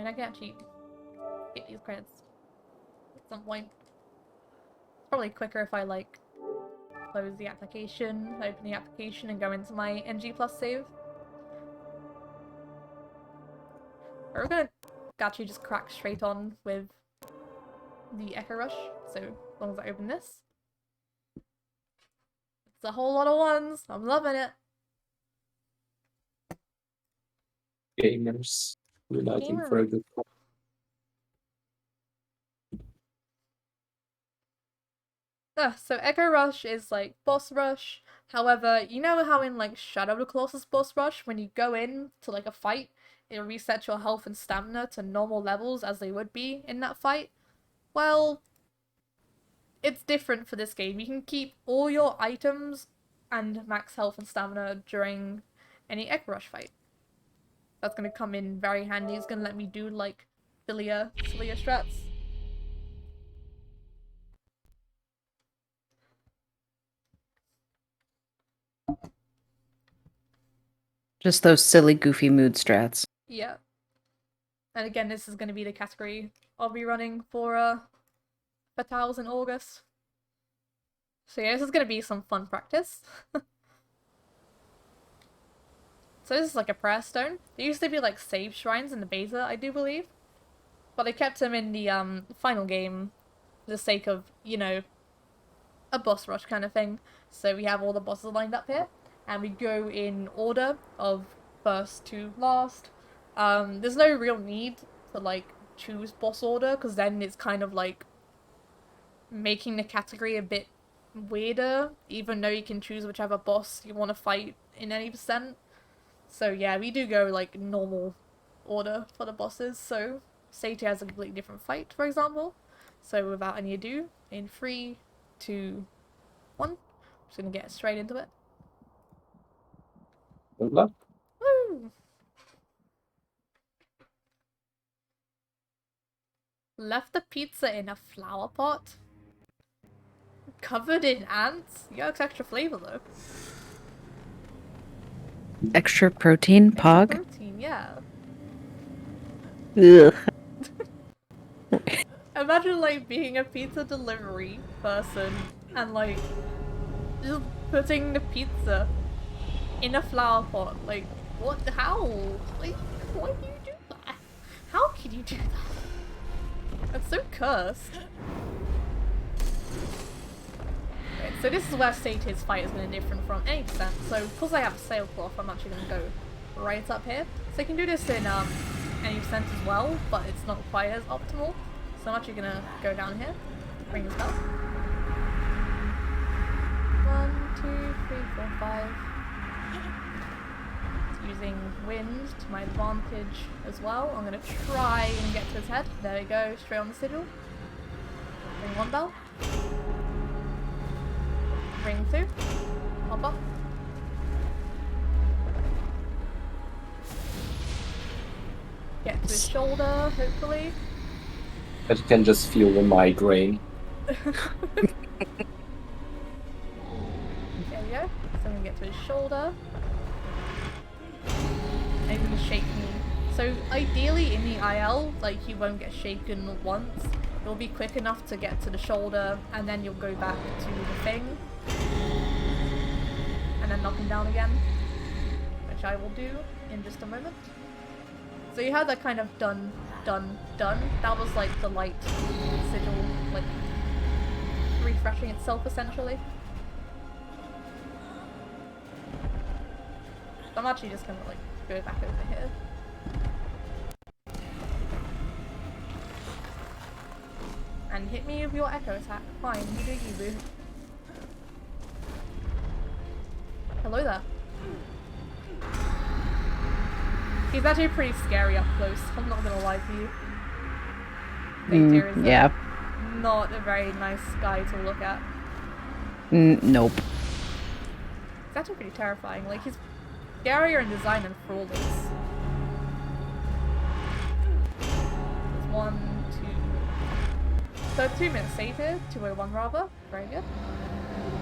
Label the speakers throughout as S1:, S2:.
S1: mean, I can actually get these credits at some point. It's probably quicker if I, like, close the application, open the application, and go into my NG Plus save. We're gonna actually just crack straight on with the Echo Rush, so as long as I open this. It's a whole lot of ones. I'm loving it.
S2: Gamers uniting for a good cause.
S1: So Echo Rush is like boss rush. However, you know how in like Shadow of the Colossus boss rush, when you go in to like a fight, it resets your health and stamina to normal levels as they would be in that fight? Well, it's different for this game. You can keep all your items and max health and stamina during any Echo Rush fight. That's gonna come in very handy. It's gonna let me do like sillier strats.
S3: Just those silly, goofy mood strats.
S1: Yeah. And again, this is going to be the category I'll be running for Fatales in August. So yeah, this is going to be some fun practice. So this is like a prayer stone. There used to be like save shrines in the beta, I do believe. But they kept them in the final game for the sake of, you know, a boss rush kind of thing. So we have all the bosses lined up here. And we go in order of first to last. There's no real need to like choose boss order, because then it's kind of like making the category a bit weirder, even though you can choose whichever boss you want to fight in any percent. So yeah, we do go like normal order for the bosses. So Satyr has a completely different fight, for example. So without any ado, in 3, 2, 1, I'm just gonna get straight into it.
S2: Good luck.
S1: Woo! Left the pizza in a flower pot. Covered in ants? Yolk's extra flavor though.
S3: Extra protein,
S1: Extra
S3: Pog?
S1: protein, yeah.
S3: Ugh.
S1: Imagine like being a pizza delivery person and like just putting the pizza in a flower pot. Like, what? How? Like, why do you do that? How can you do that? That's so cursed. Right, so this is where Satyr's fight is going to differ from any percent. So because I have a sailcloth, I'm actually going to go right up here. So you can do this in any percent as well, but it's not quite as optimal. So I'm actually going to go down here, ring this bell. 1, 2, 3, 4, 5. Using wind to my advantage as well. I'm going to try and get to his head. There we go, straight on the sigil. Ring 1 bell. Ring 2. Hop up. Get to his shoulder, hopefully.
S2: I can just feel the migraine.
S1: There we go. So I'm going to get to his shoulder. And he's going to shake me. So ideally in the IL, like, you won't get shaken once. You'll be quick enough to get to the shoulder, and then you'll go back to the thing. And then knock him down again. Which I will do in just a moment. So you had that kind of done. That was like the light sigil, like, refreshing itself essentially. I'm actually just gonna like go back over here. And hit me with your echo attack. Fine, you do you, boo. Hello there. He's actually pretty scary up close, I'm not gonna lie to you. Satyr is
S3: yeah.
S1: not a very nice guy to look at.
S3: Nope.
S1: He's actually pretty terrifying. Like, he's scarier in design than Thrall is. There's 1, 2... So 2 minutes later, 201 rather. Very good.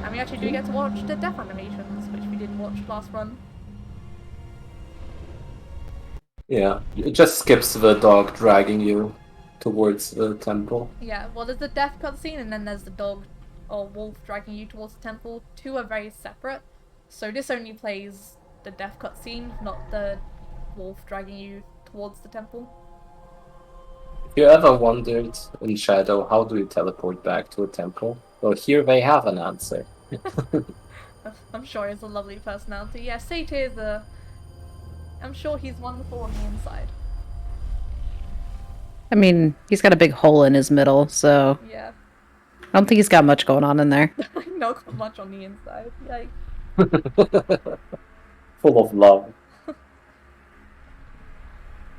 S1: And we actually do get to watch the death animations, which we didn't watch last run.
S2: Yeah, it just skips the dog dragging you towards the temple.
S1: Yeah, well, there's the death cutscene, and then there's the dog or wolf dragging you towards the temple. Two are very separate, so this only plays the death cutscene, not the wolf dragging you towards the temple.
S2: If you ever wondered in Shadow how do you teleport back to a temple, well, here they have an answer.
S1: I'm sure he's a lovely personality. Yeah, Sate is I'm sure he's wonderful on the inside.
S3: I mean, he's got a big hole in his middle, so
S1: Yeah.
S3: I don't think he's got much going on in there.
S1: Not got much on the inside. Yikes.
S2: Full of love.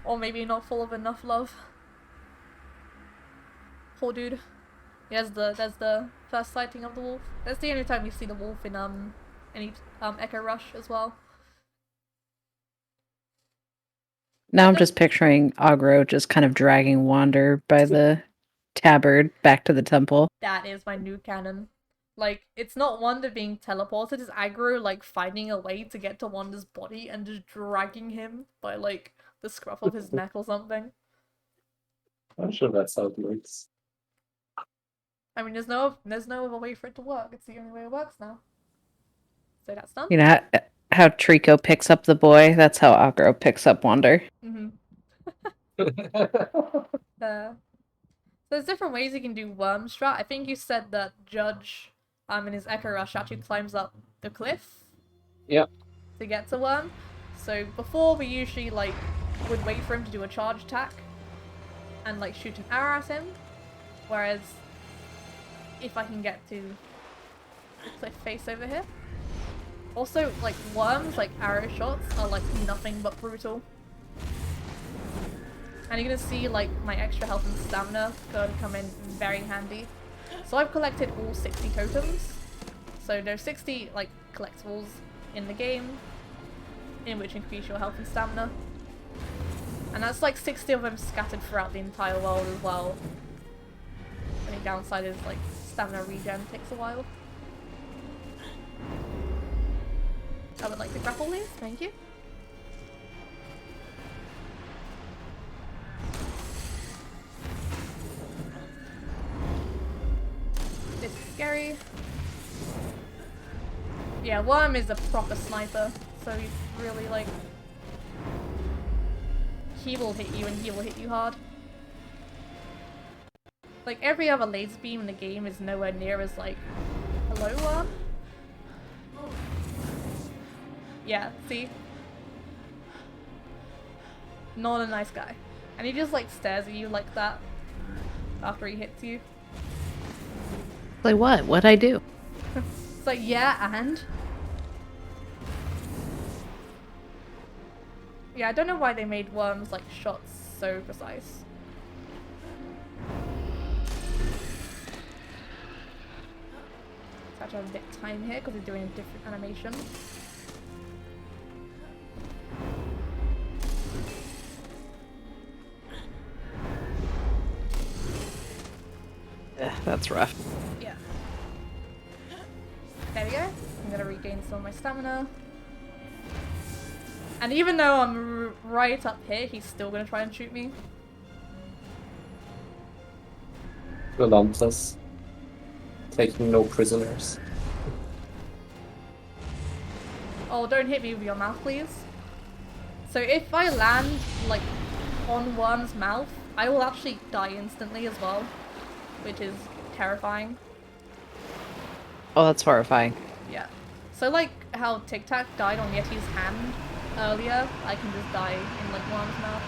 S1: Or maybe not full of enough love. Poor dude. Yeah, there's the first sighting of the wolf. That's the only time we see the wolf in any Echo Rush as well.
S3: Now I'm just picturing Agro just kind of dragging Wander by the tabard back to the temple.
S1: That is my new canon. Like, it's not Wander being teleported, it's Aggro, like, finding a way to get to Wander's body and just dragging him by, like, the scruff of his neck or something.
S2: I'm sure that's how it works.
S1: I mean, there's no other way for it to work. It's the only way it works now. So that's done.
S3: You know how Trico picks up the boy? That's how Agro picks up Wander.
S1: Mm-hmm. So there's different ways you can do worm strat. I think you said that Judge, in his Echo Rush actually climbs up the cliff.
S2: Yep.
S1: To get to worm. So before we usually like would wait for him to do a charge attack and like shoot an arrow at him. Whereas if I can get to cliff face over here. Also, like worms, like arrow shots are like nothing but brutal. And you're gonna see like my extra health and stamina going to come in very handy. So I've collected all 60 totems. So there's 60 like collectibles in the game, in which increase your health and stamina. And that's like 60 of them scattered throughout the entire world as well. The only downside is like stamina regen takes a while. I would like to grapple these, thank you. This is scary. Yeah, Worm is a proper sniper, so he's really like... He will hit you and he will hit you hard. Like, every other laser beam in the game is nowhere near as like... Hello, Worm? Yeah, see? Not a nice guy. And he just like stares at you like that after he hits you.
S3: Like what? What'd I do?
S1: It's like, yeah, and? Yeah, I don't know why they made Worm's like shots so precise. So I have to have a bit of time here because we're doing a different animation.
S3: That's rough.
S1: Yeah. There we go. I'm gonna regain some of my stamina. And even though I'm right up here, he's still gonna try and shoot me.
S2: Relentless. Taking no prisoners.
S1: Oh, don't hit me with your mouth, please. So if I land, like, on Worm's mouth, I will actually die instantly as well. Which is terrifying.
S3: Oh, that's horrifying.
S1: Yeah. So like how Tic Tac died on Yeti's hand earlier, I can just die in like Worm's mouth.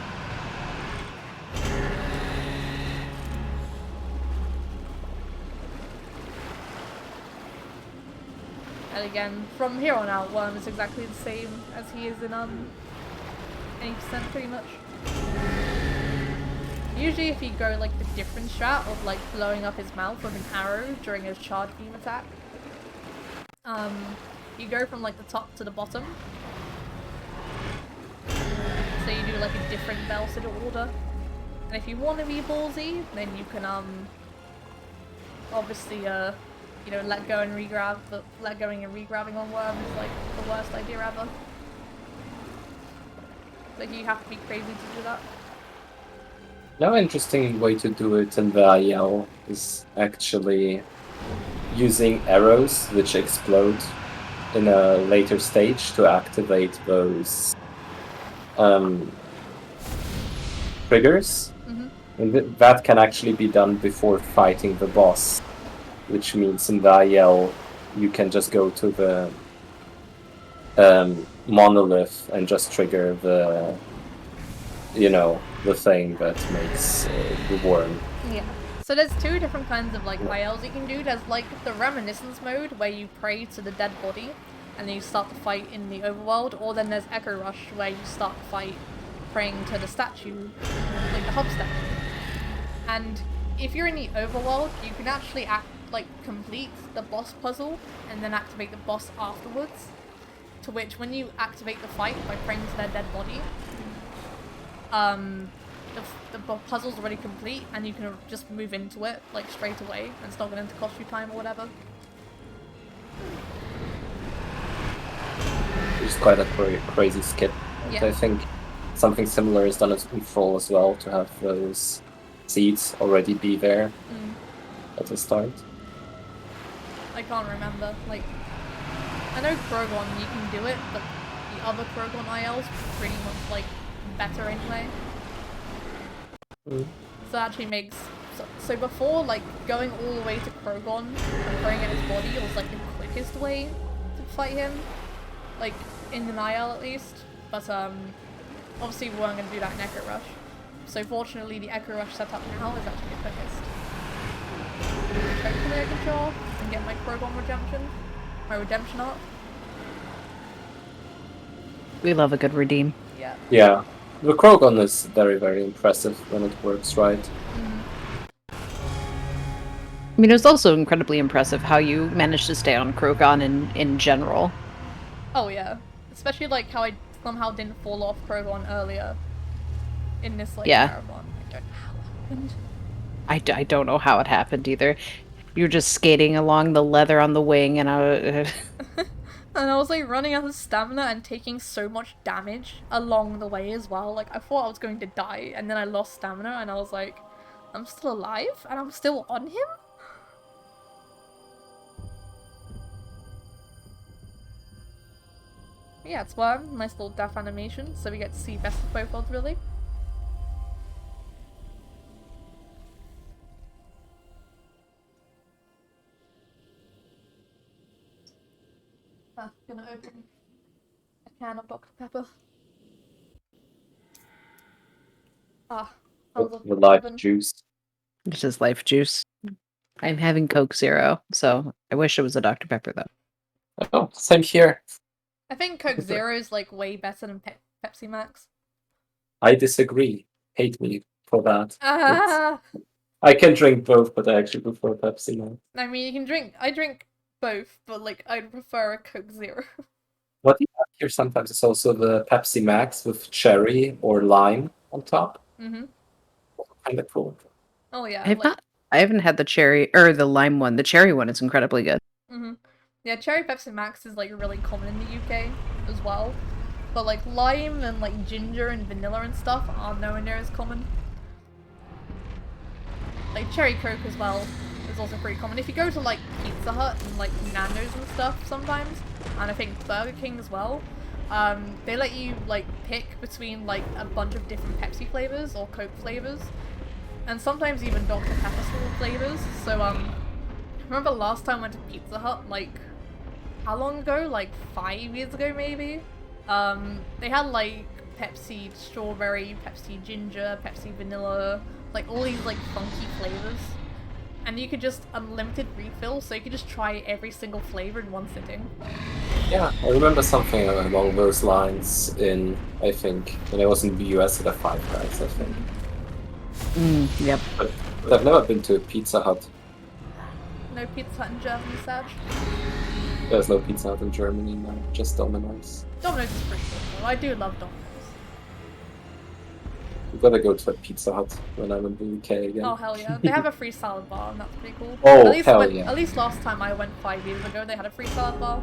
S1: And again, from here on out, Worm is exactly the same as he is in 80% pretty much. Usually if you go like the different strat of like blowing up his mouth with an arrow during his charge beam attack, you go from like the top to the bottom. So you do like a different bell sort of order. And if you want to be ballsy, then you can obviously you know, let go and regrab, but let going and regrabbing on Worm is like the worst idea ever. Like, you have to be crazy to do that.
S2: No interesting way to do it in the IL is actually using arrows which explode in a later stage to activate those triggers.
S1: Mm-hmm.
S2: And that can actually be done before fighting the boss, which means in the IL you can just go to the monolith and just trigger the, the thing that makes the worm.
S1: Yeah. So there's two different kinds of like ILs you can do. There's like the reminiscence mode where you pray to the dead body and then you start the fight in the overworld, or then there's Echo Rush where you start the fight praying to the statue, like the hub statue. And if you're in the overworld, you can actually complete the boss puzzle and then activate the boss afterwards. To which, when you activate the fight by praying to their dead body, the puzzle's already complete and you can just move into it like straight away and it's not going to cost you time or whatever.
S2: It's quite a crazy skip.
S1: Yeah.
S2: I think something similar is done in Fall as well, to have those seeds already be there at the start.
S1: I can't remember. Like, I know Krogon you can do it, but the other Krogon ILs pretty much like better anyway. So that actually makes so before, like, going all the way to Krogon and throwing at his body was like the quickest way to fight him, like in an IL at least. But obviously we weren't going to do that in Echo Rush. So fortunately the Echo Rush setup now is actually the quickest. Hopefully I can show off and get my Krogon redemption. My redemption up.
S3: We love a good redeem.
S1: Yeah.
S2: Yeah. The Krogon is very, very impressive when it works right.
S3: I mean, it was also incredibly impressive how you managed to stay on Krogon in general.
S1: Oh yeah. Especially like how I somehow didn't fall off Krogon earlier in this like marathon. I don't know how that happened.
S3: I don't know how it happened either. You were just skating along the leather on the wing and
S1: And I was like running out of stamina and taking so much damage along the way as well. Like I thought I was going to die and then I lost stamina and I was like, I'm still alive and I'm still on him? Yeah, it's one nice little death animation, so we get to see best of both worlds really. Gonna open a can of Dr. Pepper.
S2: The life juice.
S3: This is life juice. I'm having Coke Zero, so I wish it was a Dr. Pepper though.
S2: Oh, same here.
S1: I think Coke Zero is like way better than Pepsi Max.
S2: I disagree. Hate me for that.
S1: Ah!
S2: I can drink both, but I actually prefer Pepsi Max.
S1: I mean, you can drink. I drink both, but like I'd prefer a Coke Zero.
S2: What you have here sometimes is also the Pepsi Max with cherry or lime on top.
S1: Mm-hmm.
S2: Kind of cool.
S1: Oh yeah.
S3: I haven't had the cherry or the lime one. The cherry one is incredibly good.
S1: Mm-hmm. Yeah, cherry Pepsi Max is like really common in the UK as well, but like lime and like ginger and vanilla and stuff are nowhere near as common. Like cherry Coke as well is also pretty common. If you go to like Pizza Hut and like Nando's and stuff sometimes, and I think Burger King as well, they let you like pick between like a bunch of different Pepsi flavors or Coke flavors, and sometimes even Dr. Pepper flavors. So remember last time I went to Pizza Hut, like how long ago? Like 5 years ago maybe? They had like Pepsi strawberry, Pepsi ginger, Pepsi vanilla, like all these like funky flavors. And you could just unlimited refill, so you could just try every single flavor in one sitting.
S2: Yeah, I remember something along those lines in, I think, when I was in the US at a Five Guys, I think.
S3: Yep.
S2: But I've never been to a Pizza Hut.
S1: No Pizza Hut in Germany, Sag.
S2: There's no Pizza Hut in Germany now, just Domino's.
S1: Domino's is pretty good though. I do love Domino's.
S2: We've got to go to a Pizza Hut when I'm in the UK again.
S1: Oh hell yeah. They have a free salad bar and that's pretty cool.
S2: Oh,
S1: at least
S2: hell yeah.
S1: At least last time I went 5 years ago they had a free salad bar.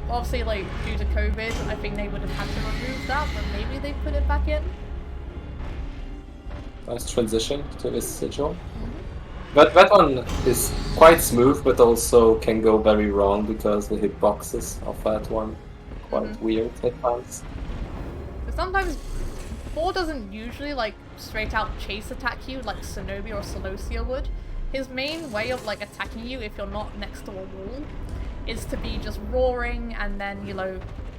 S1: Obviously, like, due to COVID, I think they would have had to remove that, but maybe they put it back in.
S2: Nice transition to this sigil. But that one is quite smooth, but also can go very wrong because the hitboxes of that one are quite weird at times.
S1: But sometimes Boar doesn't usually like straight out chase attack you like Shinobi or Celosia would. His main way of like attacking you if you're not next to a wall is to be just roaring and then, you know,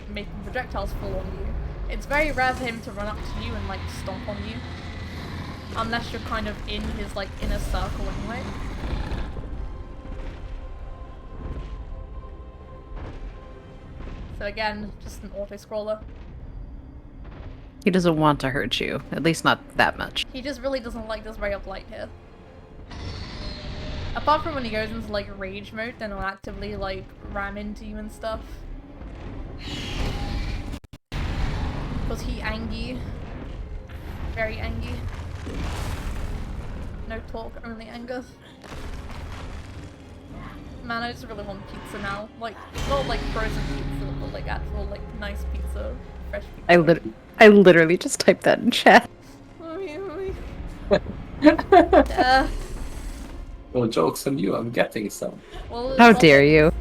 S1: making projectiles fall on you. It's very rare for him to run up to you and like stomp on you. Unless you're kind of in his like inner circle anyway. So again, just an auto-scroller.
S3: He doesn't want to hurt you, at least not that much.
S1: He just really doesn't like this ray of light here. Apart from when he goes into like rage mode, then he'll actively like ram into you and stuff. Was he angry? Very angry. No talk, only anger. Man, I just really want pizza now. Like, not like frozen pizza, but like actual like nice pizza, fresh pizza.
S3: I literally just typed that in chat.
S1: Yeah.
S2: Well, joke's on you, I'm getting some.
S1: Well,
S3: How dare you?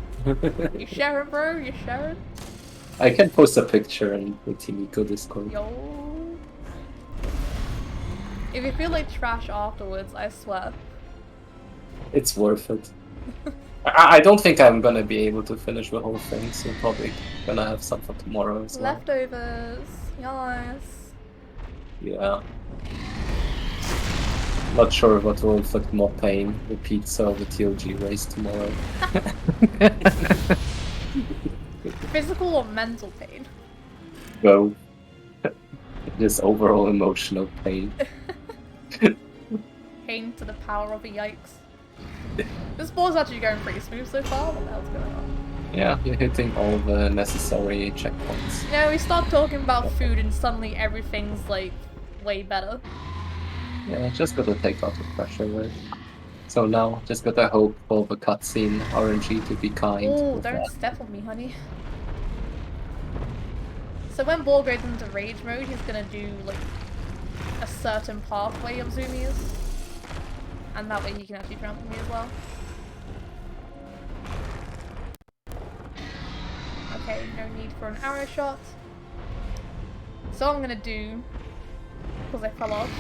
S1: You sharing, bro? You sharing?
S2: I can post a picture in the Team ICO Discord.
S1: Yo. If you feel like trash afterwards, I swear.
S2: It's worth it. I don't think I'm gonna be able to finish the whole thing, so probably gonna have some for tomorrow as well.
S1: Leftovers. Yes.
S2: Yeah. Not sure what will inflict more pain, the pizza or the TLG race tomorrow.
S1: Physical or mental pain?
S2: Both. Just overall emotional pain.
S1: Pain to the power of a yikes. This ball's actually going pretty smooth so far. What the hell's going on?
S2: Yeah, you're hitting all the necessary checkpoints.
S1: You know, we start talking about food and suddenly everything's like way better.
S2: Yeah, just gotta take out the pressure with. So now, just gotta hope for the cutscene RNG to be kind.
S1: Oh,
S2: with
S1: don't
S2: that.
S1: step on me, honey. So when Ball goes into rage mode, he's gonna do like a certain pathway of zoomies. And that way he can actually trample me as well. Okay, no need for an arrow shot. So what I'm gonna do, because I fell off,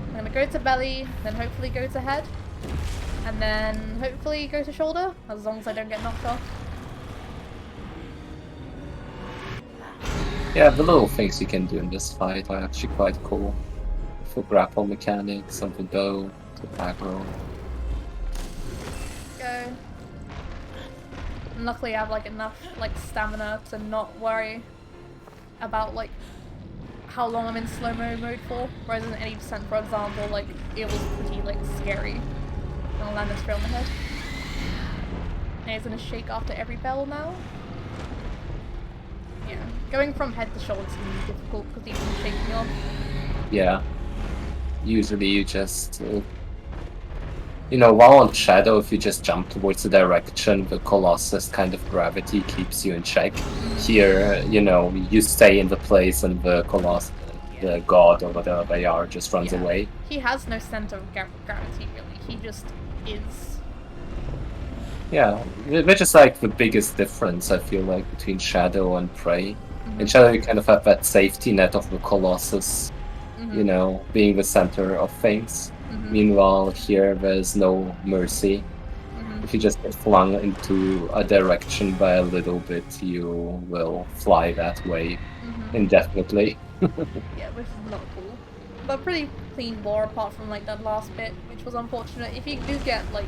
S1: I'm gonna go to belly, then hopefully go to head, and then hopefully go to shoulder, as long as I don't get knocked off.
S2: Yeah, the little things you can do in this fight are actually quite cool. For grapple mechanics, on the bow, to aggro.
S1: Go. And luckily I have like enough like stamina to not worry about like how long I'm in slow-mo mode for. Whereas in 80%, for example, like it was pretty like scary. And I'll land it straight on the head. And it's gonna shake after every bell now. Yeah. Going from head to shoulder is gonna be difficult because he's gonna shake me off.
S2: Yeah. Usually you just, you know, while on Shadow, if you just jump towards the direction, the Colossus kind of gravity keeps you in check. Here, you know, you stay in the place and the Colossus, the god or whatever they are, just runs away.
S1: He has no center of gravity, really. He just is.
S2: Yeah, which is like the biggest difference, I feel like, between Shadow and Praey. In Shadow, you kind of have that safety net of the Colossus, you know, being the center of things. Meanwhile, here there's no mercy. If you just get flung into a direction by a little bit, you will fly that way indefinitely.
S1: Yeah, which is not cool. But pretty clean war apart from like that last bit, which was unfortunate. If you do get like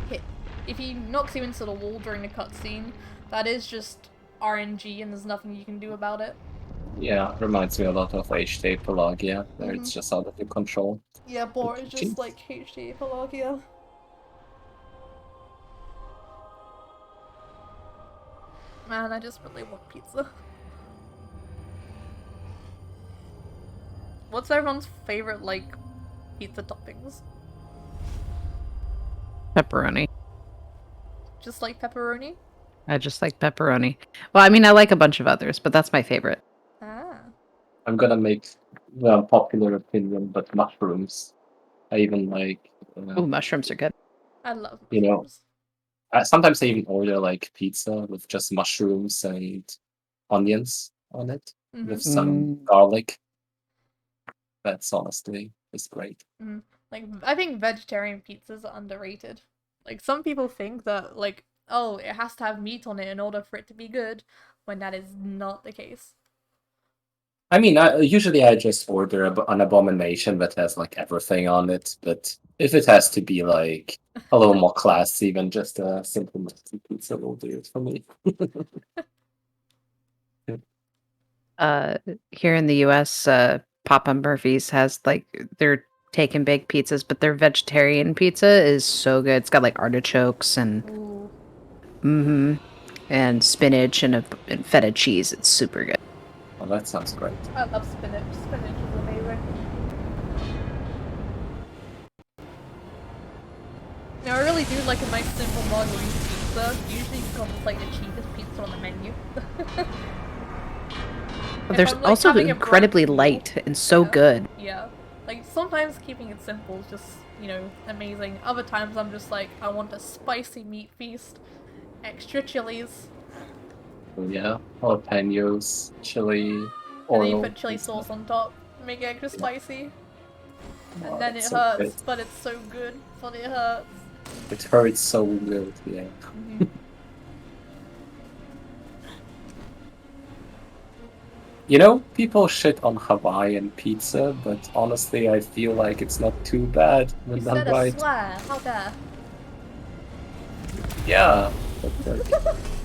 S1: hit, if he knocks you into the wall during the cutscene, that is just RNG and there's nothing you can do about it.
S2: Yeah, reminds me a lot of HD Pelagia, where it's just out of your control.
S1: Yeah, Boar is just like HD Pelagia. Man, I just really want pizza. What's everyone's favorite, like, pizza toppings?
S3: Pepperoni.
S1: Just like pepperoni?
S3: I just like pepperoni. Well, I mean, I like a bunch of others, but that's my favorite.
S1: Ah.
S2: I'm gonna make the popular opinion, but mushrooms. I even like,
S3: Oh, mushrooms are good.
S1: I love
S2: you know,
S1: mushrooms.
S2: sometimes I even order like pizza with just mushrooms and onions on it with some garlic. That's honestly is great.
S1: Like, I think vegetarian pizzas are underrated. Like, some people think that, like, oh, it has to have meat on it in order for it to be good, when that is not the case.
S2: I mean, usually I just order an abomination that has like everything on it, but if it has to be like a little more classy than just a simple Mexican pizza, will do it for me.
S3: Here in the US, Papa Murphy's has like their take and bake pizzas, but their vegetarian pizza is so good. It's got like artichokes and and spinach and feta cheese. It's super good.
S2: Oh, that sounds great.
S1: I love spinach. Spinach is amazing. Now, I really do like a nice simple margarita pizza. Usually because it's like the cheapest pizza on the menu.
S3: But there's also incredibly light and so good.
S1: Yeah. Like, sometimes keeping it simple is just, amazing. Other times I'm just like, I want a spicy meat feast. Extra chilies.
S2: Yeah, jalapenos, chili,
S1: And then you
S2: oil.
S1: put chili sauce on top. Make it extra spicy. And then it
S2: so
S1: hurts,
S2: good.
S1: but it's so good. But it hurts.
S2: It hurts so good, yeah. You know, people shit on Hawaiian pizza, but honestly, I feel like it's not too bad when done
S1: said
S2: right.
S1: I swear. How dare?
S2: Yeah, but,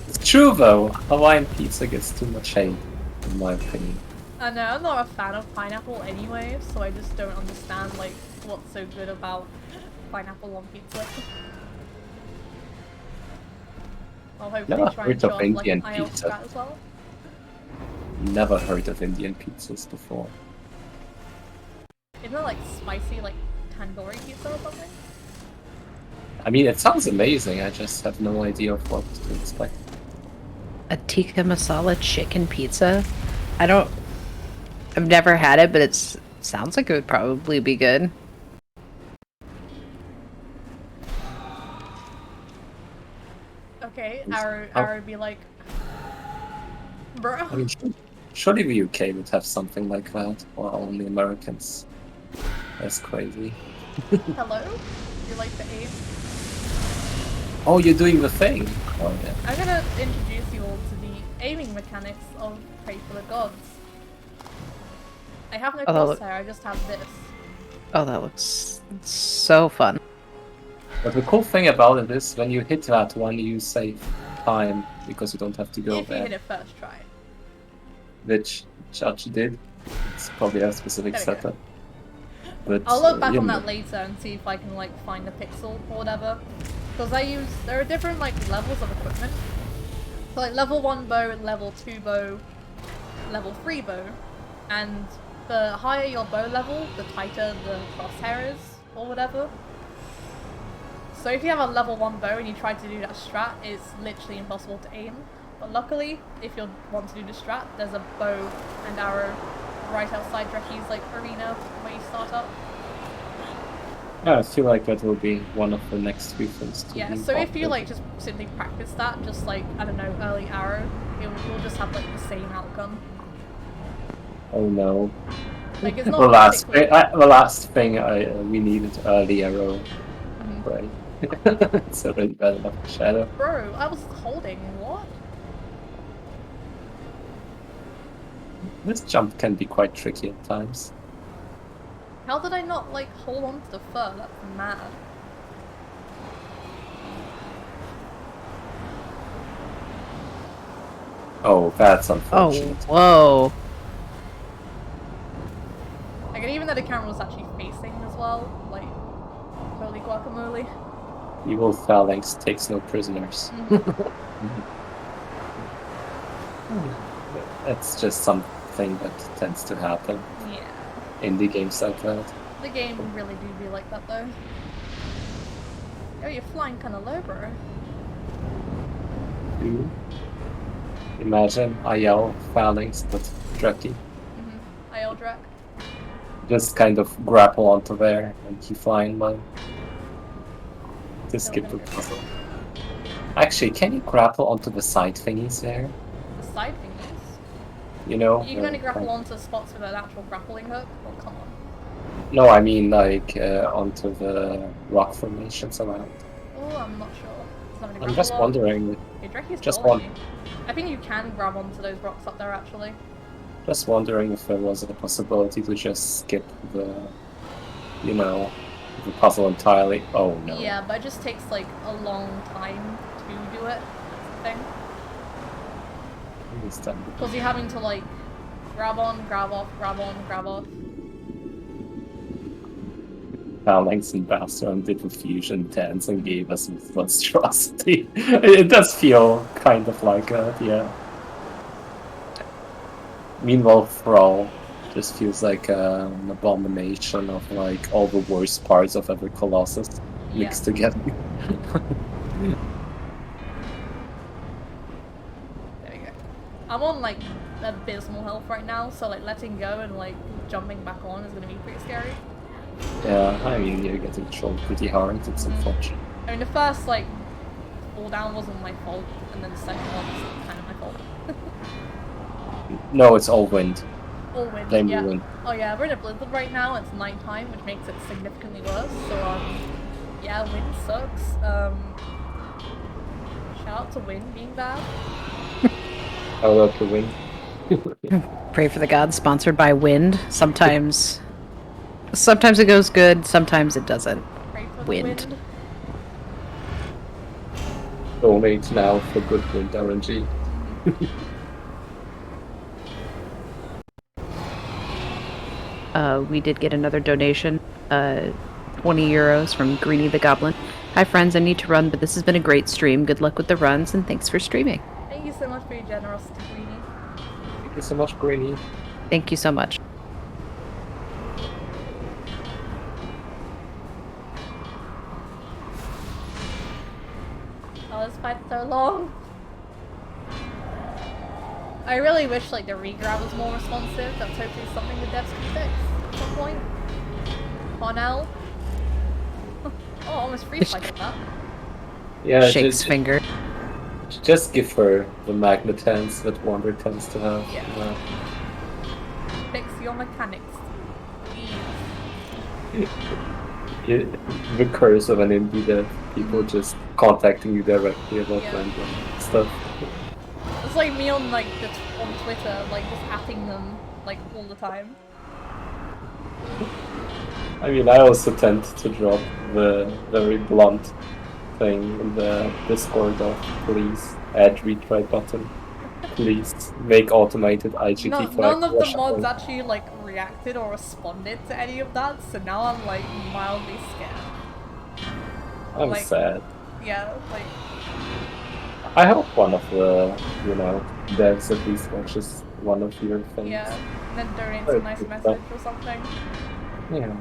S2: it's true though. Hawaiian pizza gets too much hate, in my opinion.
S1: I know, I'm not a fan of pineapple anyway, so I just don't understand, like, what's so good about pineapple on pizza. I'll hopefully
S2: Never
S1: try and
S2: heard
S1: show
S2: of
S1: off, like,
S2: Indian
S1: an IELTS
S2: pizza.
S1: strat as well.
S2: Never heard of Indian pizzas before.
S1: Isn't it, like, spicy, like, tandoori pizza or something?
S2: I mean, it sounds amazing, I just have no idea of what to expect.
S3: A tikka masala chicken pizza? I've never had it, but it sounds like it would probably be good.
S1: Okay, Arrow would be like, bro.
S2: I mean, surely the UK would have something like that, or only Americans. That's crazy.
S1: Hello? You like the aim?
S2: Oh, you're doing the thing! Oh, yeah.
S1: I'm gonna introduce you all to the aiming mechanics of Praey for the Gods. I have no crosshair, I just have this.
S3: Oh, that looks so fun.
S2: But the cool thing about it is, when you hit that one, you save time, because you don't have to go
S1: if
S2: there.
S1: you hit it first try.
S2: Which Judge did. It's probably a specific setup. But,
S1: I'll look back on that later and see if I can, like, find the pixel or whatever. Because there are different, like, levels of equipment. So, like, level 1 bow, level 2 bow, level 3 bow. And the higher your bow level, the tighter the crosshair is, or whatever. So if you have a level 1 bow and you try to do that strat, it's literally impossible to aim. But luckily, if you want to do the strat, there's a bow and arrow right outside Drecky's, like, arena where you start up.
S2: Yeah, I feel like that will be one of the next few things to
S1: Yeah, so if you, like, just simply practice that, just, like, I don't know, early arrow, you'll just have, like, the same outcome.
S2: Oh no.
S1: Like, it's not
S2: the last thing we needed early arrow. Right. It's already bad enough for shadow.
S1: Bro, I was holding, what?
S2: This jump can be quite tricky at times.
S1: How did I not, like, hold on to the fur? That's mad.
S2: Oh, that's unfortunate.
S3: Oh, whoa.
S1: Like, and even though the camera was actually facing as well, like, holy guacamole.
S2: Evil phalanx takes no prisoners. That's just something that tends to happen.
S1: Yeah.
S2: Indie games like that.
S1: The game really do be like that, though. Oh, you're flying kind of low, bro.
S2: Dude. Imagine IL phalanx, but Dreki.
S1: IL Drek.
S2: Just kind of grapple onto there and keep flying by. To skip the puzzle. Actually, can you grapple onto the side thingies there?
S1: The side thingies?
S2: You know?
S1: You can only grapple onto spots with an actual grappling hook. Oh, come on.
S2: No, I mean like onto the rock formations around.
S1: Oh, I'm not sure.
S2: I'm just wondering.
S1: Hey, Dreki's
S2: Just
S1: calling me. I think you can grab onto those rocks up there, actually.
S2: Just wondering if there was a possibility to just skip the, you know, the puzzle entirely. Oh no.
S1: Yeah, but it just takes like a long time to do it. That's the thing. Because you're having to like grab on, grab off, grab on, grab off.
S2: Phalanx and Bastion did the fusion dance and gave us monstrosity. It does feel kind of like that, yeah. Meanwhile, Thrall just feels like an abomination of like all the worst parts of every Colossus mixed together.
S1: There we go. I'm on like abysmal health right now, so like letting go and like jumping back on is gonna be pretty scary.
S2: Yeah, I mean you're getting trolled pretty hard, it's unfortunate.
S1: I mean the first like fall down wasn't my fault, and then the second one was kind of my fault.
S2: No, it's all wind.
S1: All wind,
S2: Blame
S1: yeah.
S2: the wind.
S1: Oh yeah, we're in a blizzard right now, it's nighttime, which makes it significantly worse, so yeah, wind sucks. Shout out to wind being bad.
S2: How about the wind?
S3: Pray for the gods, sponsored by wind. Sometimes it goes good, sometimes it doesn't.
S1: Pray for the
S3: Wind.
S2: Donate now for good wind RNG.
S3: We did get another donation, 20 euros from Greenie the Goblin. Hi friends, I need to run, but this has been a great stream. Good luck with the runs, and thanks for streaming.
S1: Thank you so much for your generosity, Greenie.
S2: Thank you so much, Greenie.
S3: Thank you so much.
S1: Oh, this fight's so long. I really wish like the regrab was more responsive. That's hopefully something the devs can fix at some point. Cornell. Oh, almost free fighted that.
S2: Yeah,
S3: Shakes finger.
S2: Just give her the magnet hands that Wander tends to have.
S1: Yeah. Fix your mechanics, please.
S2: The curse of an indie dev, people just contacting you directly about random stuff.
S1: It's like me on like on Twitter, like just atting them like all the time.
S2: I mean, I also tend to drop the very blunt thing in the Discord of please add retry button. Please make automated IGT flag.
S1: None of the mods actually like reacted or responded to any of that, so now I'm like mildly scared.
S2: I'm
S1: like,
S2: sad.
S1: Yeah, like
S2: I hope one of the, you know, devs at least watches one of your things.
S1: yeah, and then donates a nice message or something.
S2: Yeah.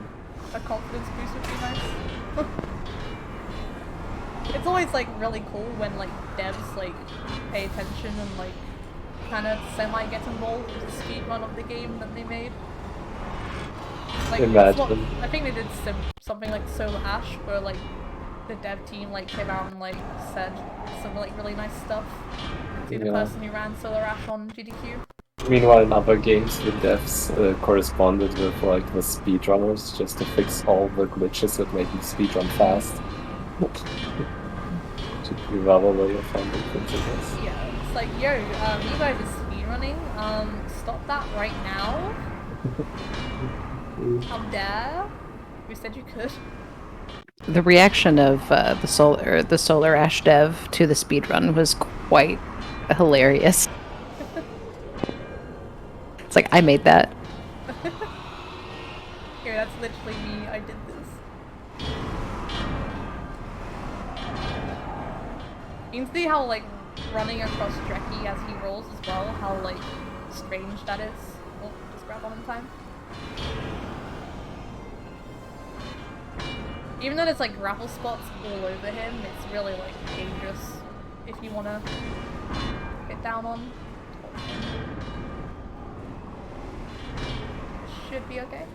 S1: A confidence boost would be nice. It's always like really cool when like devs like pay attention and like kind of semi get involved with the speedrun of the game that they made. Like
S2: Imagine.
S1: I think they did something like Solar Ash where like the dev team like came out and like said some like really nice stuff to the person who ran Solar Ash on GDQ.
S2: Meanwhile, in other games, the devs corresponded with like the speedrunners just to fix all the glitches that make you speedrun fast. Should be rather way of finding things, I guess.
S1: Yeah, it's like, yo, you guys are speedrunning, stop that right now. How dare? You said you could.
S3: The reaction of the Solar Ash dev to the speedrun was quite hilarious. It's like, I made that.
S1: Here, that's literally me. I did this. You can see how, like, running across Dreki as he rolls as well, how, like, strange that is. Oh, just grab on in time. Even though there's, like, grapple spots all over him, it's really, like, dangerous if you want to get down on. Should be okay.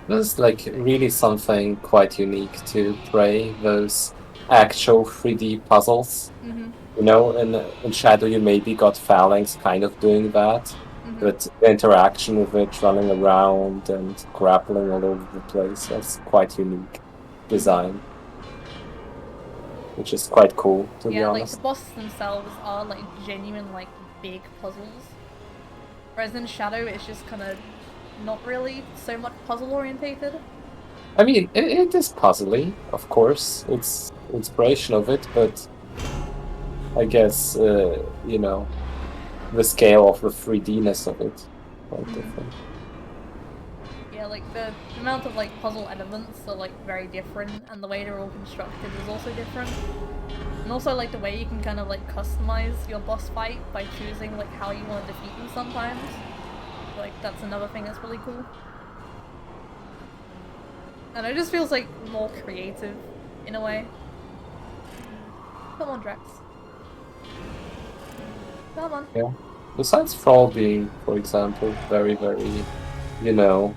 S2: There's like really something quite unique to Praey, those actual 3D puzzles.
S1: Mm-hmm.
S2: You know, in Shadow you maybe got Phalanx kind of doing that,
S1: Mm-hmm.
S2: but the interaction with it, running around and grappling all over the place, that's quite unique design. Which is quite cool, to be
S1: Yeah, like
S2: honest.
S1: the bosses themselves are like genuine, like big puzzles. Whereas in Shadow, it's just kind of not really so much puzzle orientated.
S2: I mean, it is puzzly, of course. It's inspiration of it, but I guess, you know, the scale of the 3D-ness of it quite different.
S1: Yeah, like the amount of like puzzle elements are like very different, and the way they're all constructed is also different. And also like the way you can kind of like customize your boss fight by choosing like how you want to defeat them sometimes. Like that's another thing that's really cool. And it just feels like more creative in a way. Come on, Drex. Come on.
S2: Yeah. Besides Thrall being, for example, very, very, you know,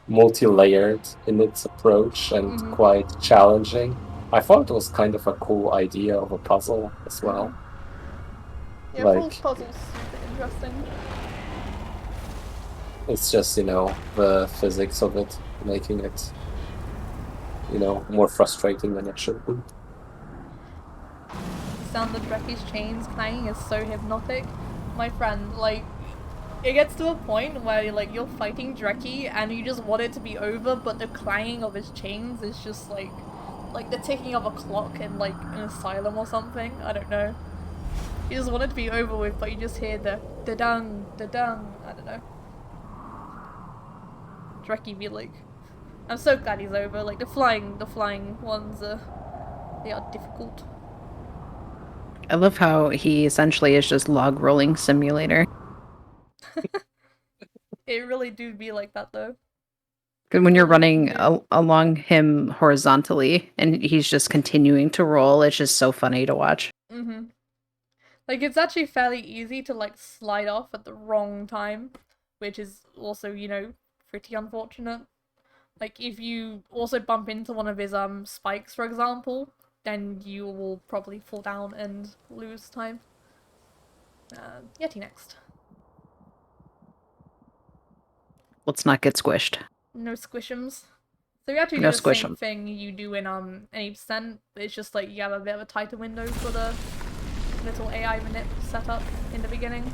S2: multi-layered in its approach and quite challenging, I thought it was kind of a cool idea of a puzzle as well.
S1: Yeah,
S2: Like,
S1: Thrall's puzzle's super interesting.
S2: it's just, you know, the physics of it making it, you know, more frustrating than it should be.
S1: The sound of Drecky's chains clanging is so hypnotic. My friend, like, it gets to a point where like you're fighting Drecky and you just want it to be over, but the clanging of his chains is just like the ticking of a clock in like an asylum or something. I don't know. You just want it to be over with, but you just hear the da-dung, da-dung. I don't know. Drecky be like, I'm so glad he's over. Like the flying ones they are difficult.
S3: I love how he essentially is just log rolling simulator.
S1: It really do be like that though.
S3: When you're running along him horizontally and he's just continuing to roll, it's just so funny to watch.
S1: Mm-hmm. Like, it's actually fairly easy to, like, slide off at the wrong time, which is also, you know, pretty unfortunate. Like, if you also bump into one of his, spikes, for example, then you will probably fall down and lose time. Yeti next.
S3: Let's not get squished.
S1: No squishums. So you actually do
S3: No
S1: the
S3: squish
S1: same
S3: 'em.
S1: thing you do in, any percent, but it's just, like, you have a bit of a tighter window for the little AI manip setup in the beginning.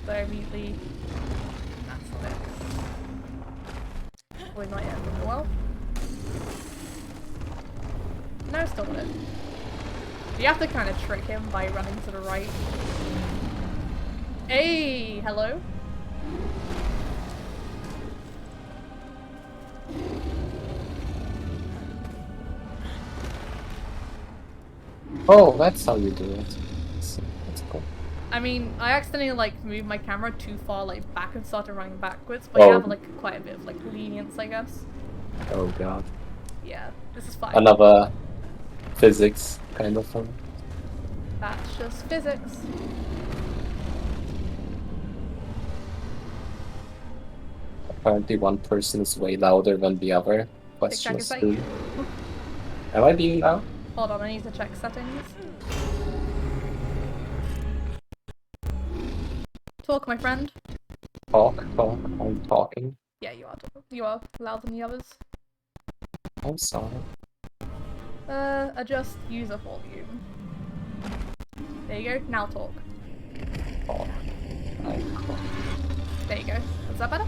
S1: So immediately that's it. We might end it well. No, still got it. You have to kind of trick him by running to the right. Hey, hello.
S2: Oh, that's how you do it. That's cool.
S1: I mean, I accidentally like moved my camera too far like back and started running backwards, but you have like quite a bit of like lenience, I guess.
S2: Oh god.
S1: Yeah, this is fine.
S2: Another physics kind of thing.
S1: That's just physics.
S2: Apparently one person is way louder than the other. Question is who.
S1: You.
S2: Am I being loud?
S1: Hold on, I need to check settings. Talk, my friend.
S2: Talk, I'm talking.
S1: Yeah, you are. You are louder than the others.
S2: I'm sorry.
S1: Adjust user volume. There you go. Now talk.
S2: Talk.
S1: There you go. Is that better?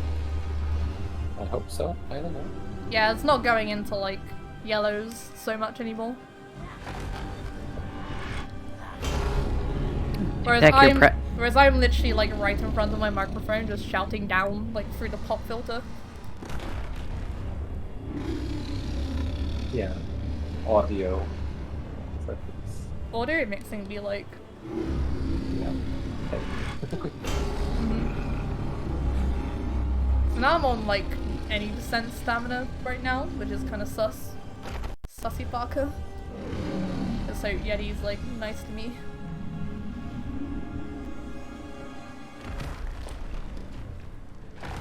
S2: I hope so. I don't know.
S1: Yeah, it's not going into like yellows so much anymore. Whereas I'm literally like right in front of my microphone, just shouting down like through the pop filter.
S2: Yeah. Audio.
S1: Audio mixing would be like.
S2: Yeah.
S1: So now I'm on like any percent stamina right now, which is kind of sus. Sussy Parker. Just so Yeti's like nice to me.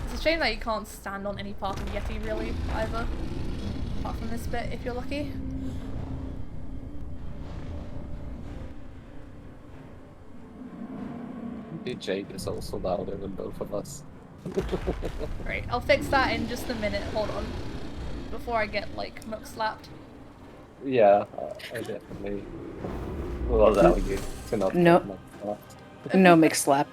S1: It's a shame that you can't stand on any part of Yeti really either. Apart from this bit if you're lucky.
S2: Jake is also louder than both of us.
S1: Right, I'll fix that in just a minute, hold on. Before I get like muck slapped.
S2: Yeah, I definitely will allow you to not
S3: No.
S2: get much left.
S3: No mix slap.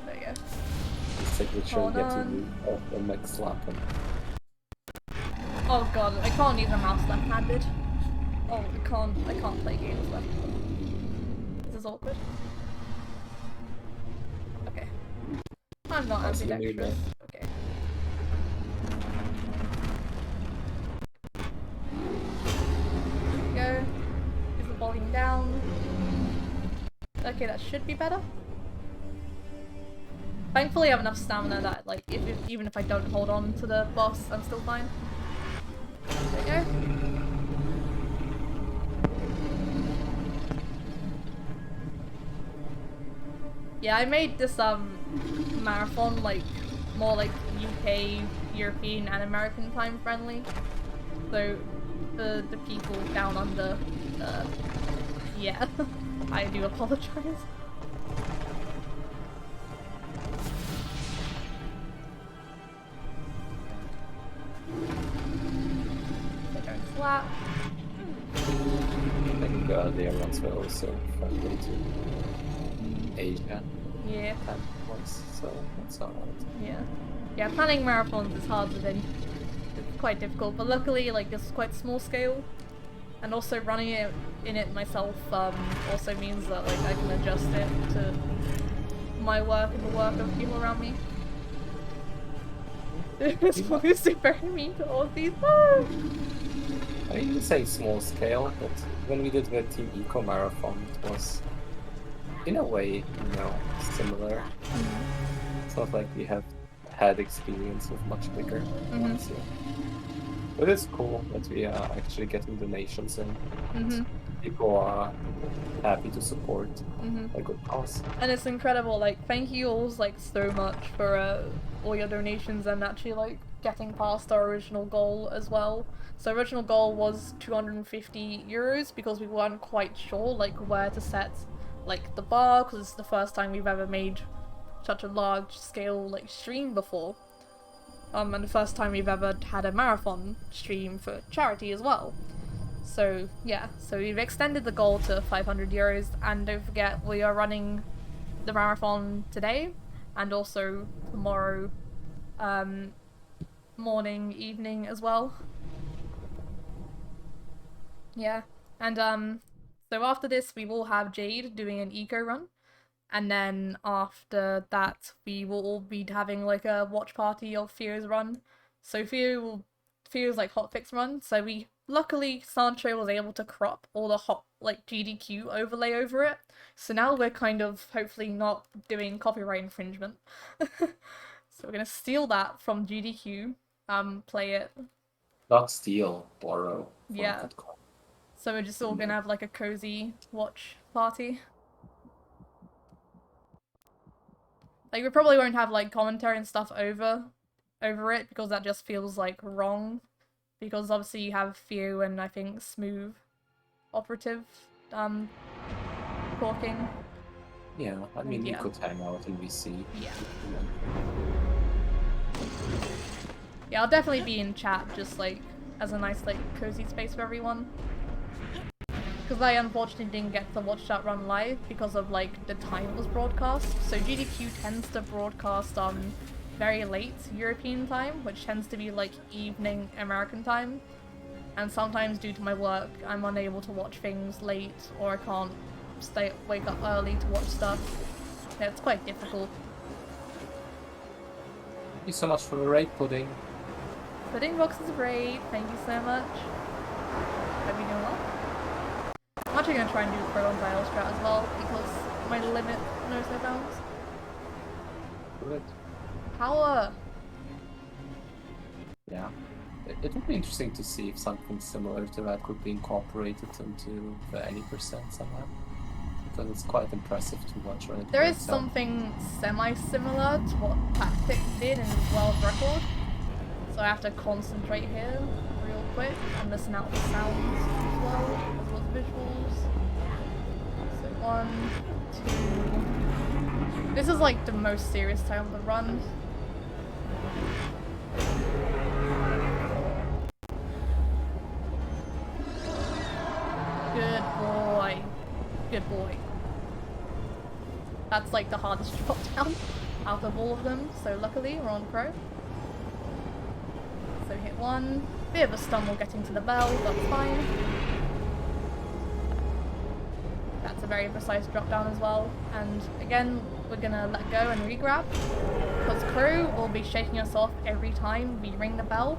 S1: There you go.
S2: The signature
S1: Hold
S2: Yeti
S1: on.
S2: move of the mech slapping.
S1: Oh god, I can't use a mouse left-handed. Oh, I can't play games left-handed. This is awkward. Okay. I'm not
S2: How's your
S1: ambidextrous.
S2: movement?
S1: Okay. There we go. Keep the volume down. Okay, that should be better. Thankfully I have enough stamina that, like, even if I don't hold on to the boss, I'm still fine. There we go. Yeah, I made this marathon like more like UK, European, and American time friendly. So the people down under, yeah, I do apologize. They don't slap.
S2: I think the ones were also friendly to Asia
S1: Yeah.
S2: at once, so that's alright.
S1: Yeah. Yeah, planning marathons is hard within. It's quite difficult, but luckily, like, this is quite small scale. And also running it in it myself also means that, like, I can adjust it to my work and the work of people around me. This one is very mean to all of these.
S2: I mean, you say small scale, but when we did the Team ICO marathon, it was, in a way, you know, similar. It's not like we have had experience with much bigger ones yet. But it's cool that we are actually getting donations in. People are happy to support a good cause.
S1: And it's incredible, like, thank you all, like, so much for all your donations and actually, like, getting past our original goal as well. So original goal was 250 euros because we weren't quite sure, like, where to set, like, the bar, because it's the first time we've ever made such a large scale, like, stream before. And the first time we've ever had a marathon stream for charity as well. So yeah, so we've extended the goal to 500 euros, and don't forget we are running the marathon today and also tomorrow morning, evening as well. Yeah, and so after this we will have Jade doing an eco run, and then after that we will all be having like a watch party of Theo's run. So Theo's like hotfix run, so luckily Sancho was able to crop all the like GDQ overlay over it. So now we're kind of hopefully not doing copyright infringement. So we're gonna steal that from GDQ, play it.
S2: Not steal, borrow.
S1: Yeah. So we're just all gonna have like a cozy watch party. Like we probably won't have like commentary and stuff over it because that just feels like wrong. Because obviously you have Theo and I think Smooth operative talking.
S2: Yeah, I mean
S1: Yeah.
S2: you could hang out in VC.
S1: Yeah. Yeah, I'll definitely be in chat just like as a nice like cozy space for everyone. Because I unfortunately didn't get to watch that run live because of like the time it was broadcast. So GDQ tends to broadcast very late European time, which tends to be like evening American time. And sometimes due to my work, I'm unable to watch things late, or I can't wake up early to watch stuff. Yeah, it's quite difficult.
S2: Thank you so much for the raid pudding.
S1: Pudding box is great, thank you so much. Hope you're doing well. I'm actually going to try and do pro on dial strat as well, because my limit knows no bounds.
S2: Good.
S1: Power!
S2: Yeah. It would be interesting to see if something similar to that could be incorporated into the any percent somehow. Because it's quite impressive to watch when it
S1: There is
S2: breaks down.
S1: something semi-similar to what Tactics did in his world record. So I have to concentrate here real quick and listen out the sounds as well as visuals. So 1, 2. This is like the most serious time of the run. Good boy. Good boy. That's like the hardest drop down out of all of them, so luckily we're on pro. So hit 1. Bit of a stumble getting to the bell, that's fine. That's a very precise drop down as well. And again, we're gonna let go and re-grab. Because crew will be shaking us off every time we ring the bell.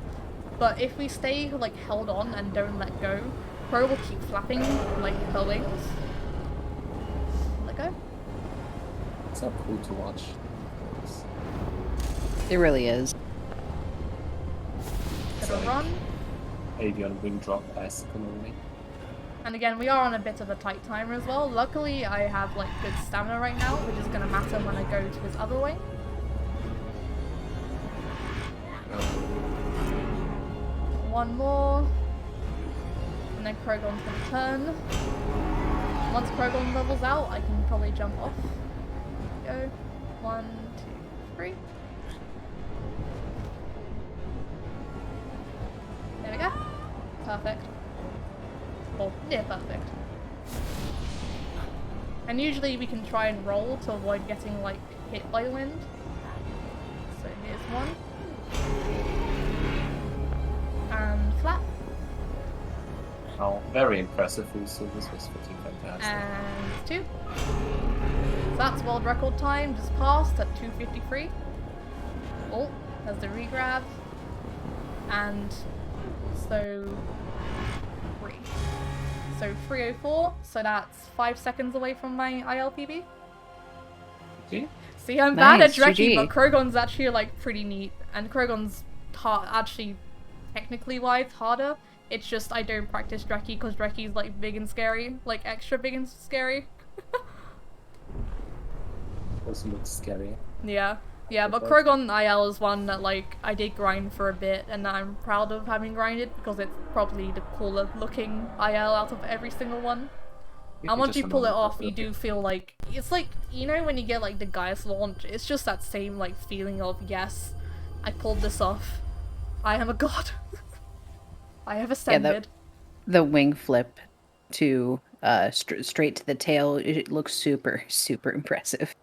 S1: But if we stay like held on and don't let go, Crow will keep flapping like her wings. Let go.
S2: It's so cool to watch.
S3: It really is.
S1: Bit of a run.
S2: Avian wing drop esque in a way.
S1: And again, we are on a bit of a tight timer as well. Luckily, I have like good stamina right now, which is going to matter when I go to his other wing. One more. And then Krogon's going to turn. Once Krogon levels out, I can probably jump off. Go. 1, 2, 3. There we go. Perfect. Or near perfect. And usually we can try and roll to avoid getting like hit by the wind. So here's 1. And flat.
S2: Oh, very impressive also. This was freaking fantastic.
S1: And 2. So that's world record time, just passed at 2:53. Oh, there's the regrab. And so 3. So 3:04, so that's 5 seconds away from my ILPB.
S2: Okay.
S1: See, I'm bad at
S3: Nice,
S1: Drekkie,
S3: GG.
S1: but Krogon's actually like pretty neat. And Krogon's actually, technically wise, harder. It's just I don't practice Drekkie because Drekkie's like big and scary. Like extra big and scary.
S2: Also looks scary.
S1: Yeah. Yeah, but
S2: Okay.
S1: Krogon IL is one that like I did grind for a bit and I'm proud of having grinded because it's probably the cooler looking IL out of every single one. And once you pull it off, you do feel like it's like, you know, when you get like the Gaius launch, it's just that same like feeling of yes, I pulled this off. I am a god. I have ascended.
S3: The wing flip to straight to the tail, it looks super impressive.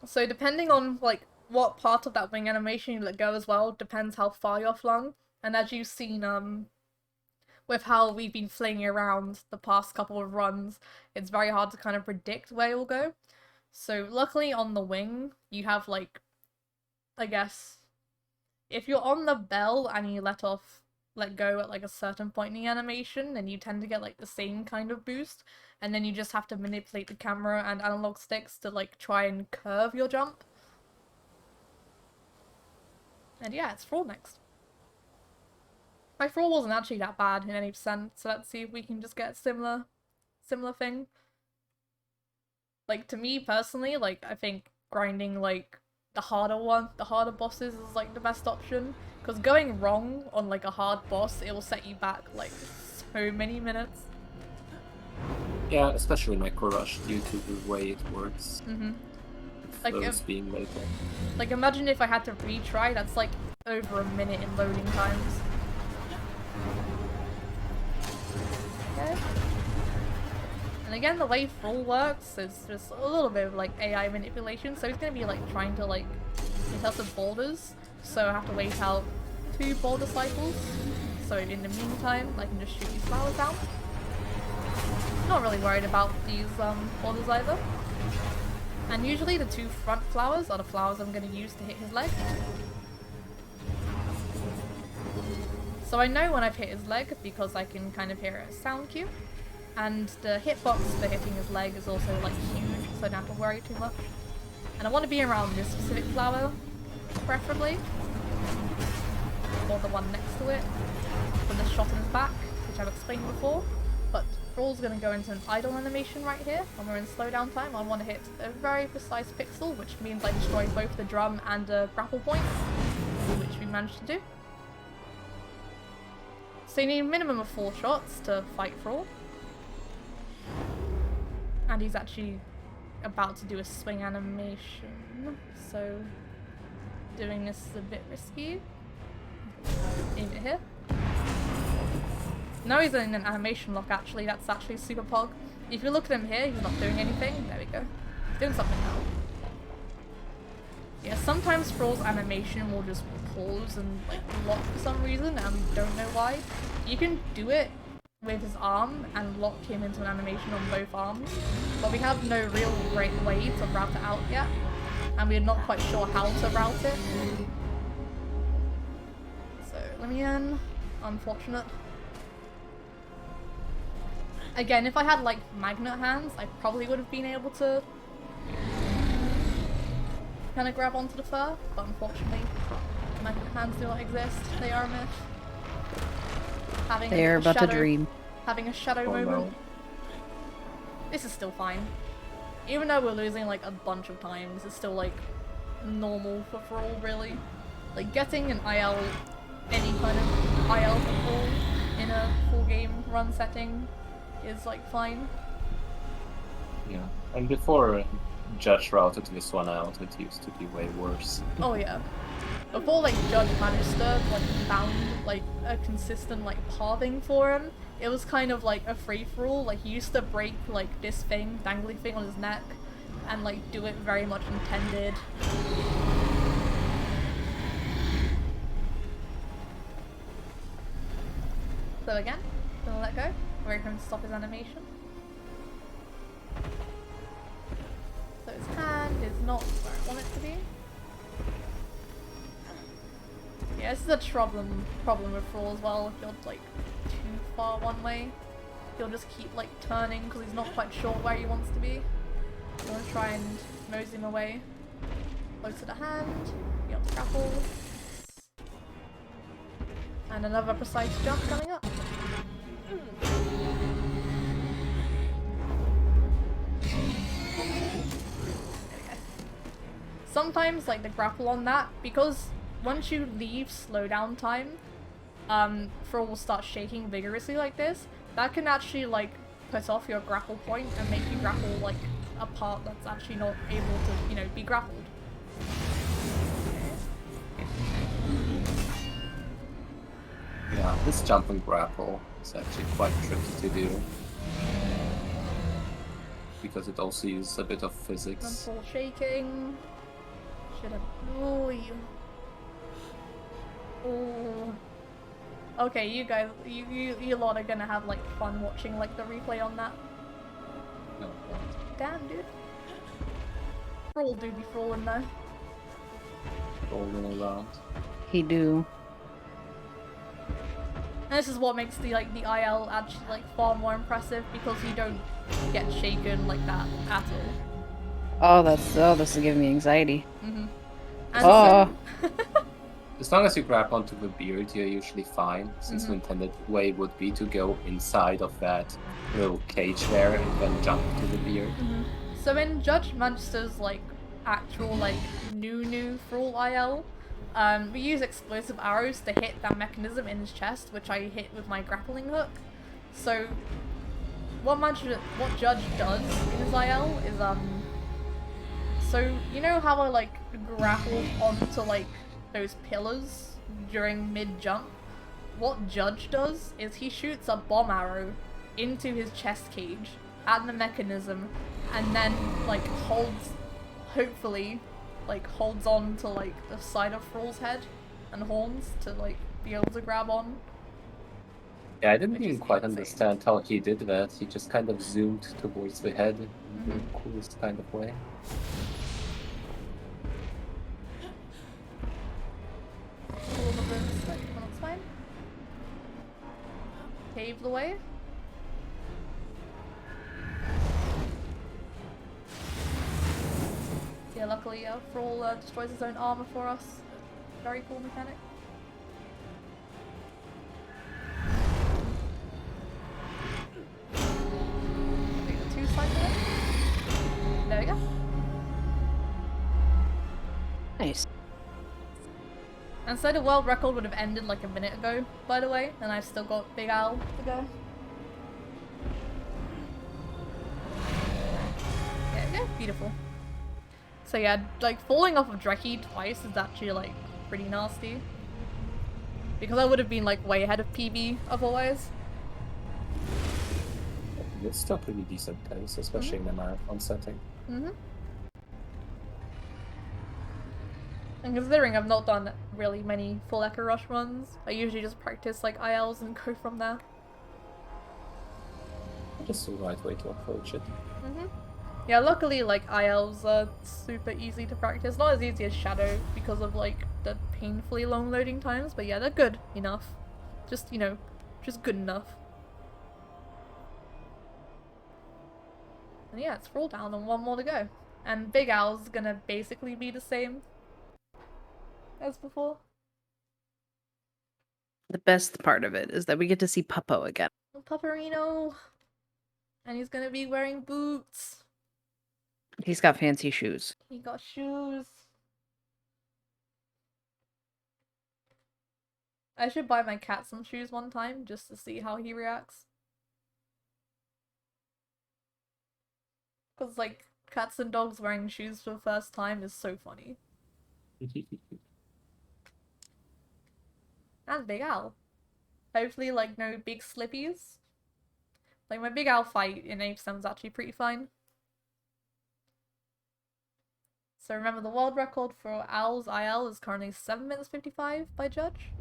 S1: So depending on like what part of that wing animation you let go as well, depends how far you're flung. And as you've seen with how we've been flinging around the past couple of runs, it's very hard to kind of predict where you'll go. So luckily on the wing, you have like, I guess, if you're on the bell and you let go at like a certain point in the animation, then you tend to get like the same kind of boost, and then you just have to manipulate the camera and analog sticks to like try and curve your jump. And yeah, it's Fraud next. My Fraud wasn't actually that bad in any percent, so let's see if we can just get a similar thing. Like to me personally, like I think grinding like the harder bosses is like the best option. Because going wrong on like a hard boss, it will set you back like so many minutes.
S2: Yeah, especially Micro Rush due to the way it works.
S1: Like
S2: Those being later.
S1: Like imagine if I had to retry, that's like over a minute in loading times. Okay. And again, the way Thrall works is just a little bit of like AI manipulation, so he's gonna be like trying to like hit us with boulders. So I have to wait out 2 boulder cycles. So in the meantime, I can just shoot these flowers out. Not really worried about these boulders either. And usually the 2 front flowers are the flowers I'm going to use to hit his leg. So I know when I've hit his leg because I can kind of hear a sound cue. And the hitbox for hitting his leg is also like huge, so I don't have to worry too much. And I want to be around this specific flower, preferably. or the one next to it with the shot in his back, which I've explained before. But Thrall's going to go into an idle animation right here. When we're in slowdown time, I want to hit a very precise pixel, which means I destroy both the drum and the grapple point, which we managed to do. So you need a minimum of 4 shots to fight Thrall. And he's actually about to do a swing animation, so doing this is a bit risky. Aim it here. No, he's in an animation lock actually, that's actually super pog. If you look at him here, he's not doing anything. There we go. He's doing something now. Yeah, sometimes Thrall's animation will just pause and like lock for some reason, and we don't know why. You can do it with his arm and lock him into an animation on both arms, but we have no real great way to route it out yet, and we're not quite sure how to route it. So let me in. Unfortunate. Again, if I had like magnet hands, I probably would have been able to kind of grab onto the fur, but unfortunately magnet hands do not exist. They are a myth.
S3: They're about to dream.
S1: Having a shadow moment. No. This is still fine. Even though we're losing like a bunch of times, it's still like normal for Thrall, really. Like getting an IL, any kind of IL for Thrall in a full game run setting is like fine.
S2: Yeah, and before Judge routed this one out, it used to be way worse.
S1: Oh yeah. Before like Judge managed to like found like a consistent like pathing for him, it was kind of like a free-for-all. Like he used to break like this thing, dangly thing on his neck, and like do it very much intended. So again, gonna let go. Wait for him to stop his animation. So his hand is not where I want it to be. Yeah, this is a problem with Thrall as well. If you're like too far one way, he'll just keep like turning because he's not quite sure where he wants to be. I'm gonna try and mosey him away. Close to the hand, be able to grapple. And another precise jump coming up. Sometimes like the grapple on that, because once you leave slowdown time, Thrall will start shaking vigorously like this. That can actually like put off your grapple point and make you grapple like a part that's actually not able to, you know, be grappled.
S2: Yeah, this jump and grapple is actually quite tricky to do. Because it also uses a bit of physics.
S1: Thrall shaking. Should have. Oh, you. Oh. Okay, you guys, you lot are gonna have like fun watching like the replay on that.
S2: No.
S1: Damn, dude. Thrall do be thralling though.
S2: Rolling around.
S3: He do.
S1: And this is what makes the like the IL actually like far more impressive, because you don't get shaken like that at all.
S3: Oh, this is giving me anxiety.
S1: Mm-hmm.
S2: As long as you grab onto the beard, you're usually fine, since the intended way would be to go inside of that little cage there and then jump to the beard.
S1: So in Judge Manchester's like actual like new Thrall IL, we use explosive arrows to hit that mechanism in his chest, which I hit with my grappling hook. So what Judge does in his IL is so you know how I like grapple onto like those pillars during mid-jump? What Judge does is he shoots a bomb arrow into his chest cage at the mechanism, and then like hopefully holds on to like the side of Thrall's head and horns to like be able to grab on.
S2: Yeah, I didn't even quite understand how he did that. He just kind of zoomed towards the head in the coolest kind of way.
S1: That's fine. Pave the way. Yeah, luckily Thrall destroys his own armor for us. Very cool mechanic.
S3: Nice.
S1: And so the world record would have ended like a minute ago, by the way, and I've still got Big Al to go. Yeah, beautiful. So yeah, like falling off of Dreki twice is actually like pretty nasty. Because I would have been like way ahead of PB otherwise.
S2: It's still pretty decent pace, especially in the marathon setting.
S1: And considering I've not done really many full Echo Rush runs, I usually just practice like ILs and go from there.
S2: Just the right way to approach it.
S1: Yeah, luckily like ILs are super easy to practice. Not as easy as Shadow because of like the painfully long loading times, but yeah, they're good enough. Just, you know, just good enough. And yeah, it's roll down and one more to go. And Big Al's gonna basically be the same as before.
S3: The best part of it is that we get to see Puppo again.
S1: Pupperino! And he's gonna be wearing boots.
S3: He's got fancy shoes.
S1: He got shoes. I should buy my cat some shoes one time just to see how he reacts. Because, like, cats and dogs wearing shoes for the first time is so funny. And Big Al. Hopefully, like, no big slippies. Like, my Big Al fight in Apestem was actually pretty fine. So remember, the world record for Al's IL is currently 7 minutes 55 by Judge.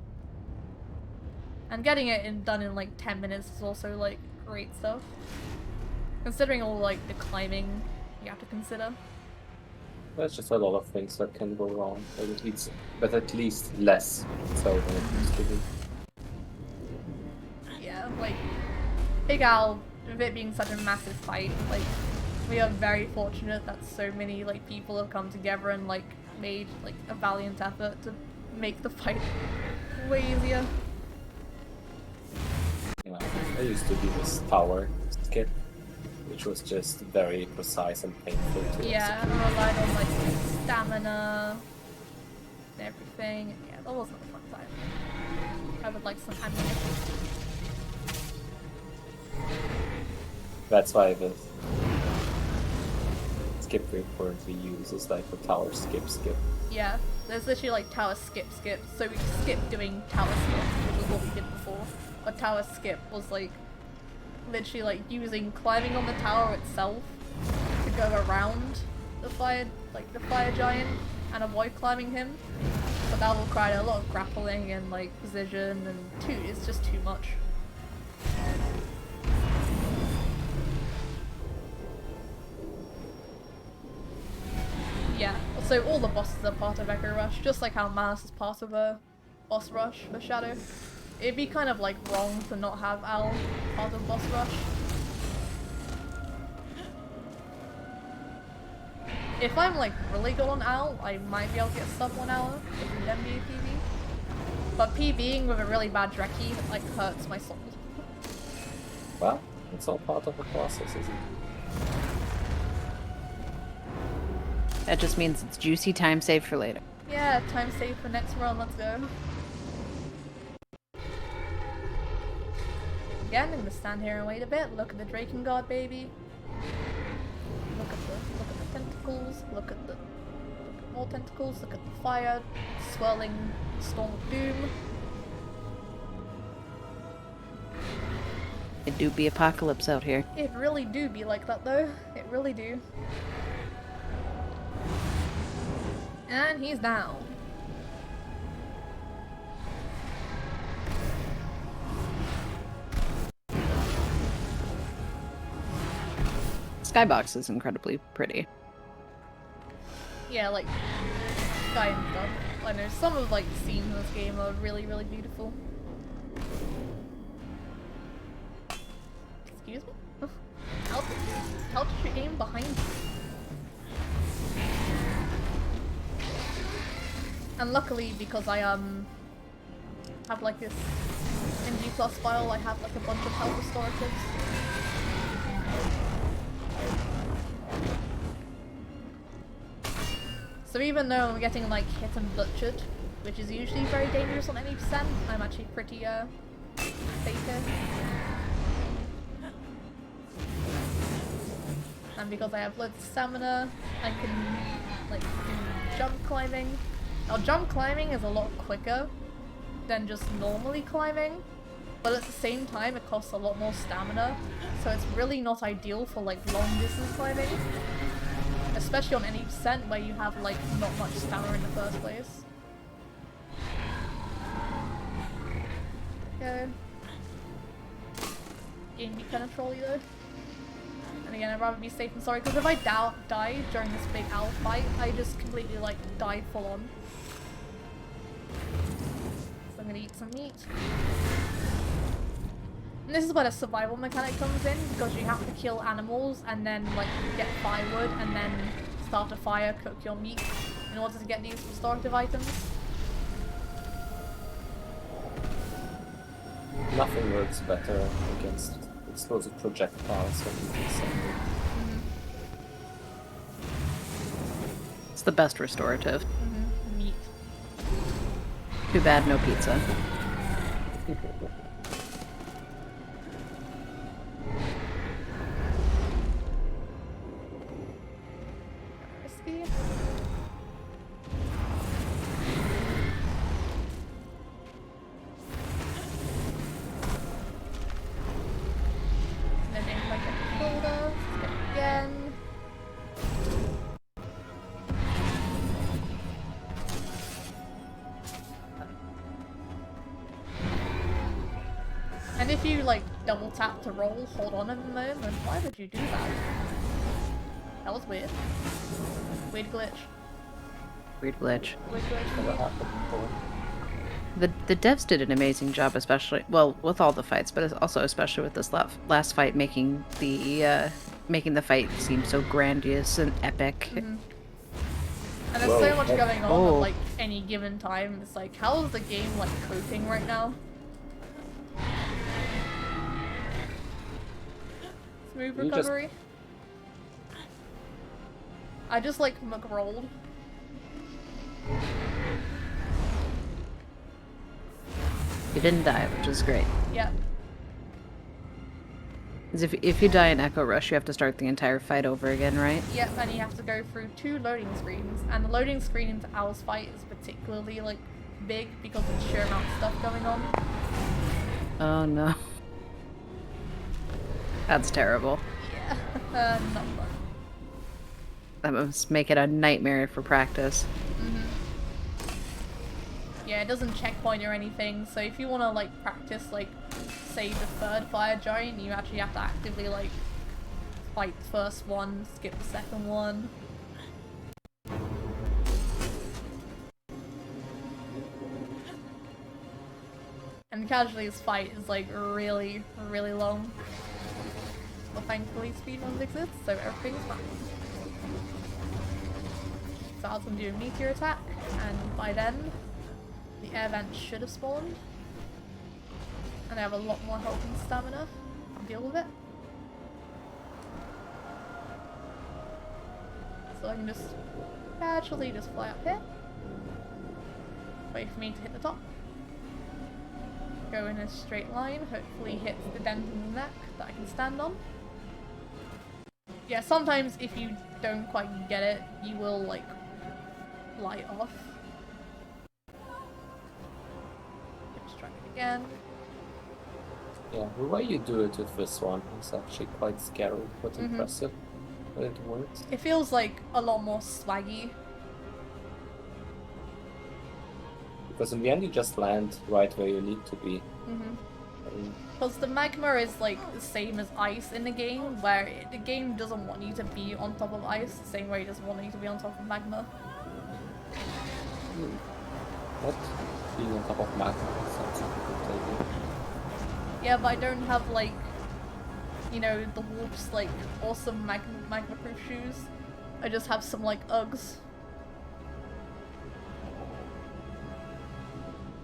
S1: And getting it done in like 10 minutes is also like great stuff. Considering all like the climbing you have to consider.
S2: There's just a lot of things that can go wrong, but at least less so than it used to be.
S1: Yeah, like Big Al, with it being such a massive fight, like we are very fortunate that so many like people have come together and like made like a valiant effort to make the fight way easier.
S2: You know, there used to be this tower skip, which was just very precise and painful to
S1: Yeah, and I relied on like stamina and everything. Yeah, that wasn't a fun time. I would like some ammunition.
S2: That's why the skip we currently use is like the tower skip.
S1: Yeah, there's literally like tower skip. So we skipped doing tower skip, which was what we did before. But tower skip was like literally like using climbing on the tower itself to go around the fire giant and avoid climbing him. But that will require a lot of grappling and like precision, and it's just too much. Yeah, so all the bosses are part of Echo Rush, just like how Mass is part of a boss rush for Shadow. It'd be kind of like wrong to not have Al part of boss rush. If I'm like really good on Al, I might be able to get sub 1 hour and then be a PB. But PBing with a really bad Dreki like hurts my soul.
S2: Well, it's all part of the process, isn't it?
S3: That just means it's juicy time saved for later.
S1: Yeah, time saved for next run, let's go. Again, I'm gonna stand here and wait a bit. Look at the Drakengard, baby. Look at the tentacles. Look at more tentacles. Look at the fire, swirling storm of doom.
S3: It do be apocalypse out here.
S1: It really do be like that though. It really do. And he's down.
S3: Skybox is incredibly pretty.
S1: Yeah, like sky and stuff. I know some of like the scenes in this game are really, really beautiful. Excuse me? How did you aim behind you? And luckily, because I have like this MG plus file, I have like a bunch of health restoratives. So even though I'm getting like hit and butchered, which is usually very dangerous on any percent, I'm actually pretty safe here. And because I have loads of stamina, I can like do jump climbing. Now jump climbing is a lot quicker than just normally climbing, but at the same time it costs a lot more stamina, so it's really not ideal for like long distance climbing. Especially on any percent where you have like not much stamina in the first place. Okay. Game be kinda trolly though. And again, I'd rather be safe than sorry, because if I die during this big owl fight, I just completely like die full on. So I'm gonna eat some meat. And this is where the survival mechanic comes in, because you have to kill animals and then like get firewood and then start a fire, cook your meat in order to get these restorative items.
S2: Nothing works better against explosive projectiles than pizza.
S3: It's the best restorative.
S1: Meat.
S3: Too bad no pizza.
S1: Risky. And then if I get the shoulder, get it again. And if you like double tap to roll, hold on a moment, why would you do that? That was weird. Weird glitch.
S3: Weird glitch.
S1: Weird glitch.
S2: Never happened before.
S3: The devs did an amazing job, especially well with all the fights, but also especially with this last fight, making the fight seem so grandiose and epic.
S1: And there's so much going on at like any given time. It's like, how is the game like coping right now? Smooth recovery. I just like McRolled.
S3: You didn't die, which is great.
S1: Yeah.
S3: Because if you die in Echo Rush, you have to start the entire fight over again, right?
S1: Yep, and you have to go through 2 loading screens, and the loading screen into Owl's fight is particularly like big because of the sheer amount of stuff going on.
S3: Oh no. That's terrible.
S1: Yeah, not fun.
S3: That must make it a nightmare for practice.
S1: Yeah, it doesn't checkpoint or anything, so if you want to like practice like, say the 3rd fire giant, you actually have to actively like fight the first one, skip the second one. And Casualty's fight is like really, really long. But thankfully speedruns exist, so everything's fine. So I was gonna do a meteor attack, and by then, the air vent should have spawned. And I have a lot more health and stamina. I'll deal with it. So I can just casually just fly up here. Wait for me to hit the top. Go in a straight line, hopefully hit the dent in the neck that I can stand on. Yeah, sometimes if you don't quite get it, you will like light off. Let's try it again.
S2: Yeah, the way you do it with this one is actually quite scary but impressive. But it works.
S1: It feels like a lot more swaggy.
S2: Because in the end you just land right where you need to be.
S1: Because the magma is like the same as ice in the game, where the game doesn't want you to be on top of ice, the same way it doesn't want you to be on top of magma.
S2: What? Being on top of magma sounds like a good idea.
S1: Yeah, but I don't have like, you know, the Wolf's like awesome magma proof shoes. I just have some like Uggs.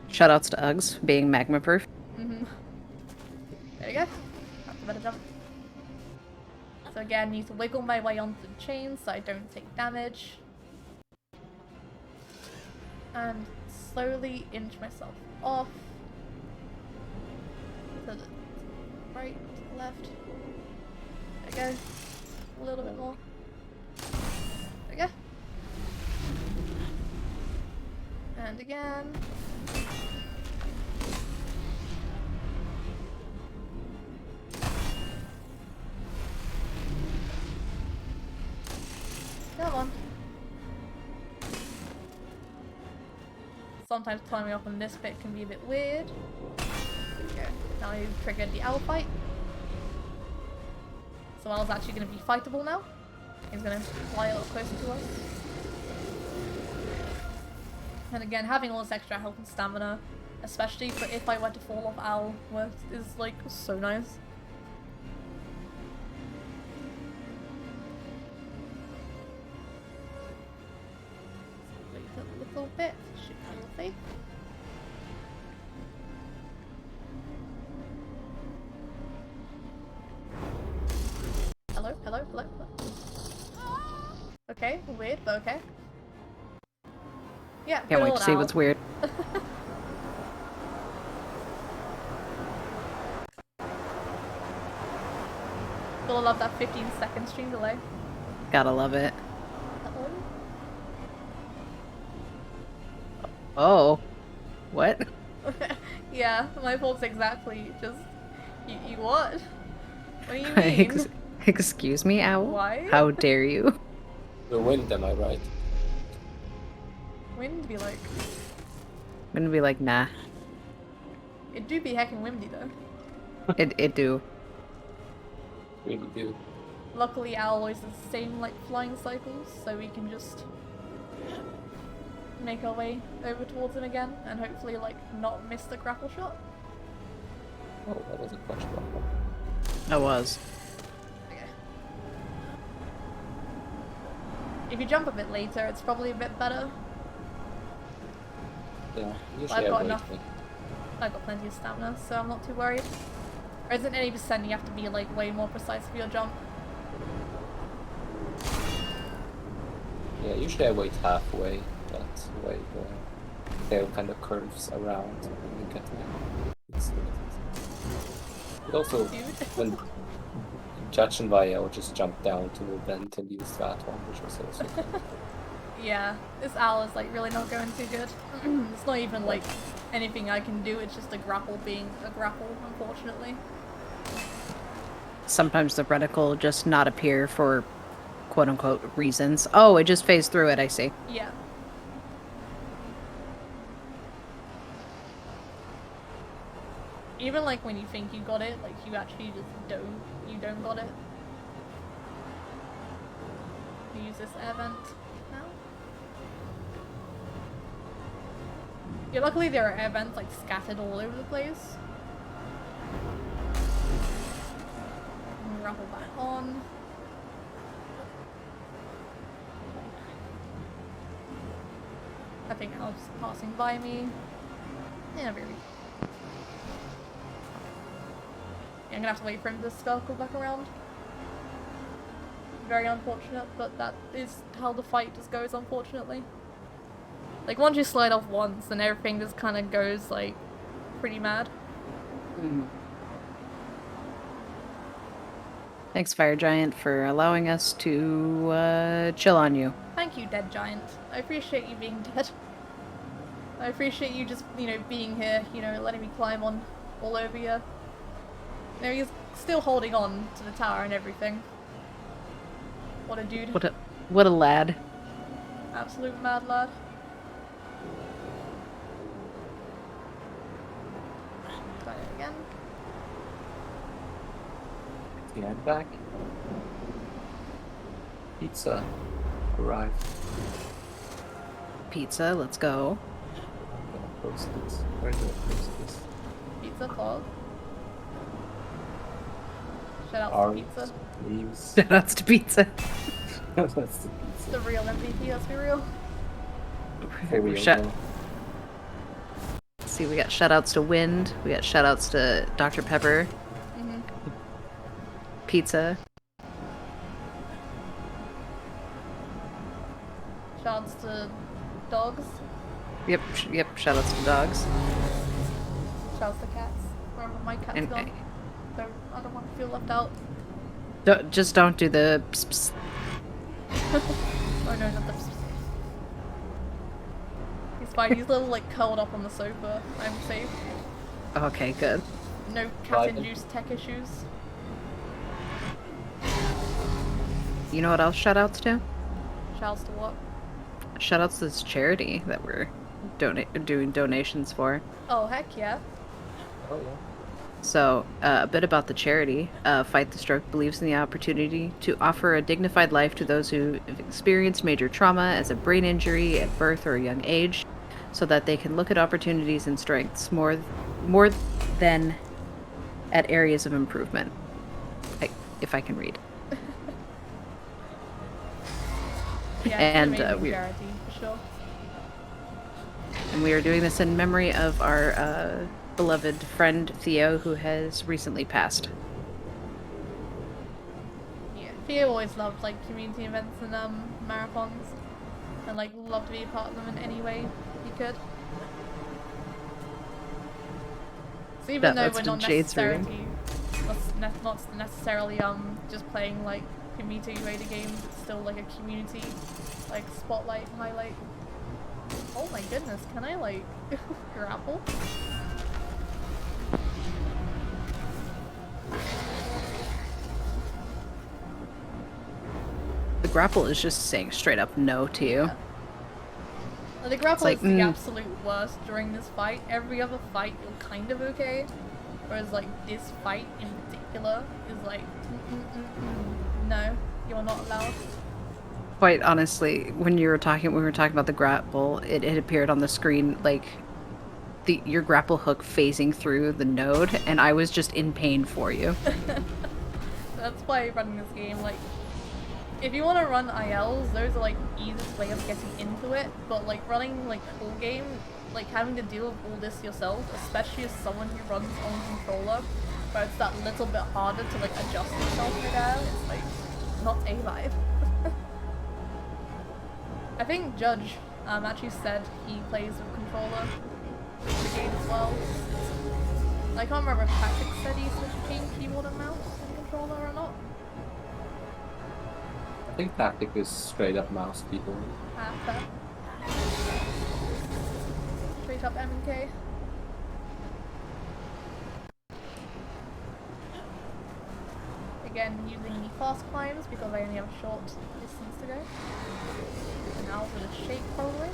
S3: Shoutouts to Uggs being magma proof.
S1: There we go. That's a better jump. So again, I need to wiggle my way onto the chain so I don't take damage. And slowly inch myself off. To the right, to the left. There we go. A little bit more. There we go. And again. Come on. Sometimes climbing up on this bit can be a bit weird. Okay, now you've triggered the owl fight. So Owl's actually going to be fightable now. He's going to fly a lot closer to us. And again, having all this extra health and stamina, especially for if I were to fall off Owl, is like so nice. Wait a little bit, should be healthy. Hello, hello, hello, hello. Okay, weird, but okay. Yeah,
S3: Can't wait to see what's weird.
S1: Gotta love that 15-second stream delay.
S3: Gotta love it.
S1: Uh-oh.
S3: Oh. What?
S1: Yeah, my fault's exactly just... You what? What do you mean?
S3: Excuse me, Owl?
S1: Why?
S3: How dare you?
S2: The wind, am I right?
S1: Wind be like...
S3: I'm gonna be like, nah.
S1: It do be heckin' windy though.
S3: It do.
S2: Really do.
S1: Luckily Owl is the same like flying cycles, so we can just make our way over towards him again and hopefully like not miss the grapple shot.
S2: Oh, that was a clutch block.
S3: I was.
S1: Okay. If you jump a bit later, it's probably a bit better.
S2: Yeah,
S1: I've
S2: usually
S1: got
S2: I wait.
S1: enough. I've got plenty of stamina, so I'm not too worried. Or isn't any percent you have to be like way more precise for your jump?
S2: Yeah, usually I wait halfway, that way the tail kind of curves around and you get me. But also,
S1: Dude.
S2: when Judge and Vi, I'll just jump down to the vent and use that one, which was also good.
S1: Yeah, this Owl is like really not going too good. It's not even like anything I can do, it's just a grapple being a grapple, unfortunately.
S3: Sometimes the reticle just not appear for quote-unquote reasons. Oh, it just phased through it, I see.
S1: Yeah. Even like when you think you got it, like you actually just don't got it. Use this air vent now. Yeah, luckily there are air vents like scattered all over the place. Grapple back on. I think Al's passing by me. Yeah, very. Yeah, I'm gonna have to wait for him to circle back around. Very unfortunate, but that is how the fight just goes, unfortunately. Like, once you slide off once, then everything just kind of goes, like, pretty mad.
S3: Thanks, Fire Giant, for allowing us to chill on you.
S1: Thank you, Dead Giant. I appreciate you being dead. I appreciate you just, you know, being here, you know, letting me climb on all over you. You know, he's still holding on to the tower and everything. What a dude.
S3: What a lad.
S1: Absolute mad lad. Try it again.
S2: Yeah, I'm back. Pizza arrived.
S3: Pizza, let's go.
S2: I'm gonna post this. Where do I post this?
S1: Pizza Fog. Shout out
S2: Art,
S1: to Pizza.
S2: Leaves.
S3: Shoutouts to pizza.
S2: That's the
S1: It's
S2: pizza.
S1: the real MVP, let's be real.
S2: Here we
S3: Shut-
S2: go.
S3: Let's see, we got shoutouts to Wind. We got shoutouts to Dr. Pepper.
S1: Mm-hmm.
S3: Pizza.
S1: Shouts to dogs.
S3: Yep. Shout outs to dogs.
S1: Shouts to cats. Wherever my cat's
S3: And
S1: gone. I don't want to feel left out.
S3: just don't do the pss, pss.
S1: Oh no, not the He's fine, he's a little like curled up on the sofa. I'm safe.
S3: Okay, good.
S1: No cat-induced tech issues.
S3: You know what else shout outs to?
S1: Shouts to what?
S3: Shout outs to this charity that we're doing donations for.
S1: Oh, heck yeah.
S2: Oh yeah.
S3: So, a bit about the charity. Fight the Stroke believes in the opportunity to offer a dignified life to those who have experienced major trauma as a brain injury at birth or a young age, so that they can look at opportunities and strengths more than at areas of improvement. If I can read.
S1: Yeah,
S3: And
S1: it's an amazing charity, for sure.
S3: And we are doing this in memory of our beloved friend Theo, who has recently passed.
S1: Yeah, Theo always loved like community events and marathons, and like loved to be a part of them in any way he could. So even though we're not necessarily not necessarily just playing like community rated games, it's still like a community like spotlight and highlight. Oh my goodness, can I like grapple?
S3: The grapple is just saying straight up no to you.
S1: Yeah. The grapple
S3: like,
S1: is the absolute worst during this fight. Every other fight you're kind of okay, whereas like this fight in particular is like no, you're not allowed.
S3: Quite honestly, when we were talking about the grapple, it appeared on the screen like your grapple hook phasing through the node, and I was just in pain for you.
S1: That's why running this game, like, if you want to run ILs, those are like easiest way of getting into it. But like running like full game, like having to deal with all this yourself, especially as someone who runs on controller, where it's that little bit harder to like adjust yourself to that, it's like not a vibe. I think Judge actually said he plays with controller in the game as well. I can't remember if Patrick said he switched between keyboard and mouse and controller or not.
S2: I think Tactic is straight up mouse people.
S1: Fair. Straight up M and K. Again, using the fast climbs because I only have a short distance to go. And now with a shake probably.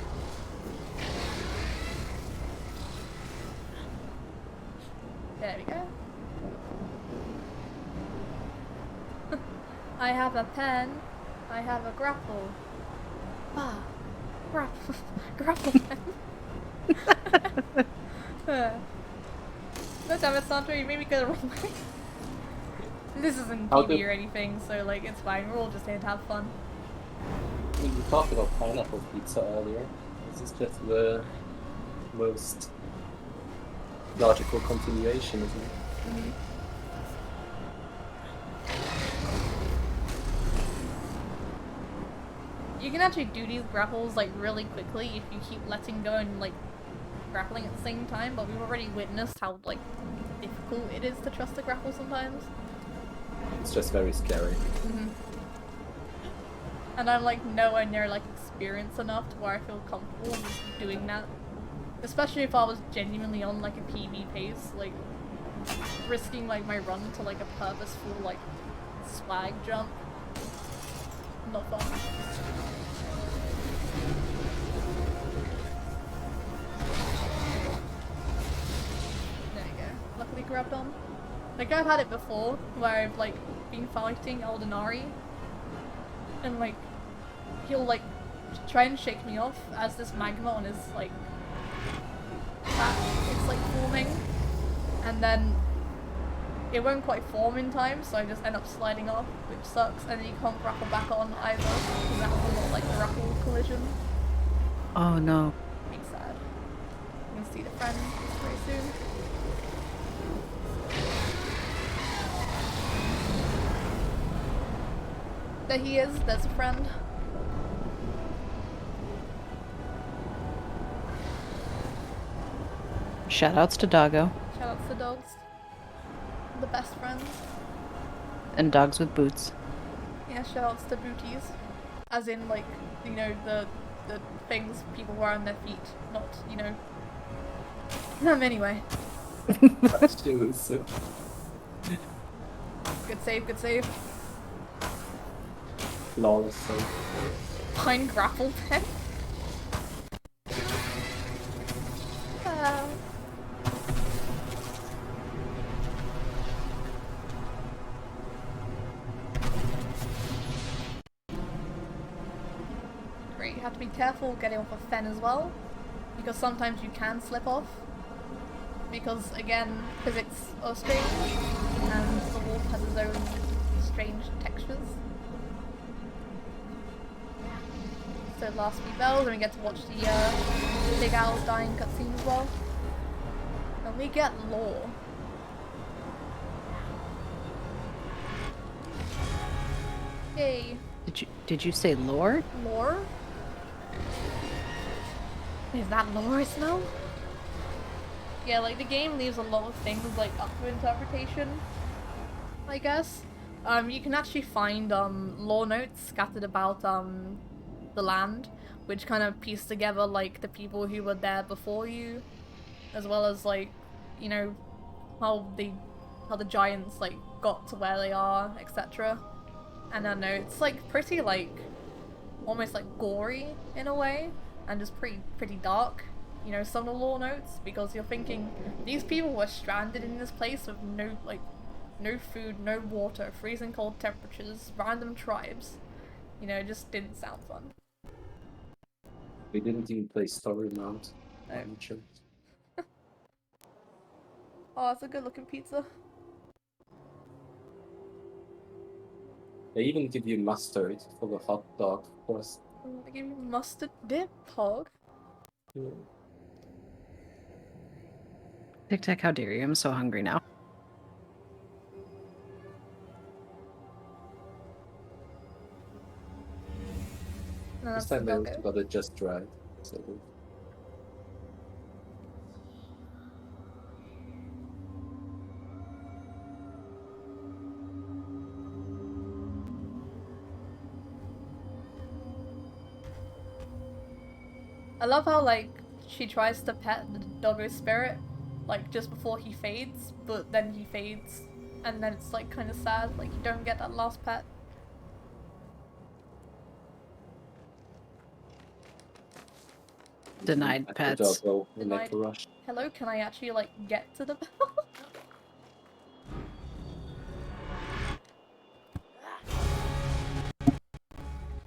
S1: There we go. I have a pen. I have a grapple. Ah, grapple. Grapple pen. No damn it, Sandra, you made me go the wrong way. This isn't TV or anything, so like it's fine. We're all just here to have fun.
S2: I mean, we talked about pineapple pizza earlier. This is just the most logical continuation, isn't it?
S1: Mm-hmm. You can actually do these grapples like really quickly if you keep letting go and like grappling at the same time, but we've already witnessed how like difficult it is to trust the grapple sometimes.
S2: It's just very scary.
S1: Mm-hmm. And I'm like nowhere near like experienced enough to where I feel comfortable just doing that. Especially if I was genuinely on like a PB pace, like risking like my run to like a purposeful like swag jump. Not fun. There you go. Luckily grabbed on. Like I've had it before where I've like been fighting Eldenari and like he'll like try and shake me off as this magma on his like back, it's like forming, and then it won't quite form in time, so I just end up sliding off, which sucks, and then you can't grapple back on either, because that was not like a grapple collision.
S3: Oh no.
S1: Makes sad. You can see the friend very soon. There he is, there's a friend.
S3: Shoutouts to Doggo.
S1: Shoutouts to dogs. The best friends.
S3: And dogs with boots.
S1: Yeah, shoutouts to booties. As in, like, you know, the things people wear on their feet, not, you know. Anyway.
S2: Shoes.
S1: Good save, good save.
S2: Flawless save.
S1: Pine grapple pen. Great, you have to be careful getting off of Fen as well, because sometimes you can slip off. Because again, physics are strange, and the wolf has its own strange textures. So last few bells, and we get to watch the big owl dying cutscene as well. And we get lore. Yay.
S3: Did you say lore?
S1: Lore? Is that lore I smell? Yeah, like the game leaves a lot of things like up to interpretation, I guess. You can actually find lore notes scattered about the land, which kind of piece together like the people who were there before you, as well as like, you know, how the giants like got to where they are, etc. And I don't know, it's like pretty like almost like gory in a way, and just pretty dark. You know, some of the lore notes, because you're thinking these people were stranded in this place with no food, no water, freezing cold temperatures, random tribes. You know, it just didn't sound fun.
S2: We didn't even play story mode.
S1: No.
S2: I'm sure.
S1: Oh, it's a good looking pizza.
S2: They even give you mustard for the hot dog, of course.
S1: They give you mustard dip, hog.
S2: Yeah.
S3: Tic Tac, how dare you? I'm so hungry now.
S1: No,
S2: This
S1: that's
S2: time
S1: the
S2: I
S1: doggo.
S2: got it just right. So
S1: I love how like she tries to pet the doggo spirit, like just before he fades, but then he fades, and then it's like kind of sad, like you don't get that last pet.
S3: Denied
S2: at
S3: pets.
S2: the doggo, we
S1: Denied.
S2: make a rush.
S1: Hello, can I actually like get to the bell?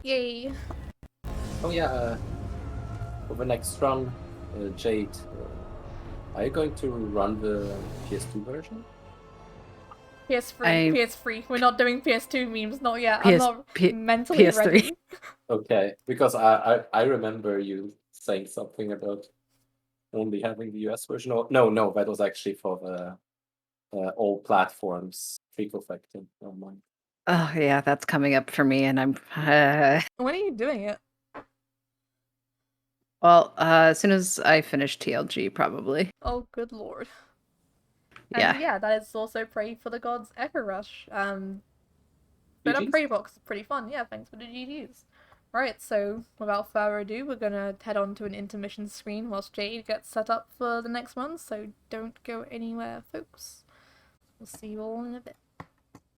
S1: Yay.
S2: Oh yeah, for the next run, Jade, are you going to run the PS2 version?
S1: PS3, PS3. We're not doing PS2 memes, not yet. I'm
S3: PS
S1: not
S3: P-
S1: mentally
S3: PS3.
S1: ready.
S2: Okay, because I remember you saying something about only having the US version. Or, no, that was actually for the all platforms freak effecting. Oh my.
S3: Oh yeah, that's coming up for me, and I'm.
S1: When are you doing it?
S3: Well, as soon as I finish TLG, probably.
S1: Oh, good lord.
S3: Yeah.
S1: And yeah, that is also Praey for the Gods Echo Rush. But a
S2: GGs?
S1: Praey box is pretty fun. Yeah, thanks for the GGs. Right, so without further ado, we're gonna head on to an intermission screen whilst Jade gets set up for the next one, so don't go anywhere, folks. We'll see you all in a bit.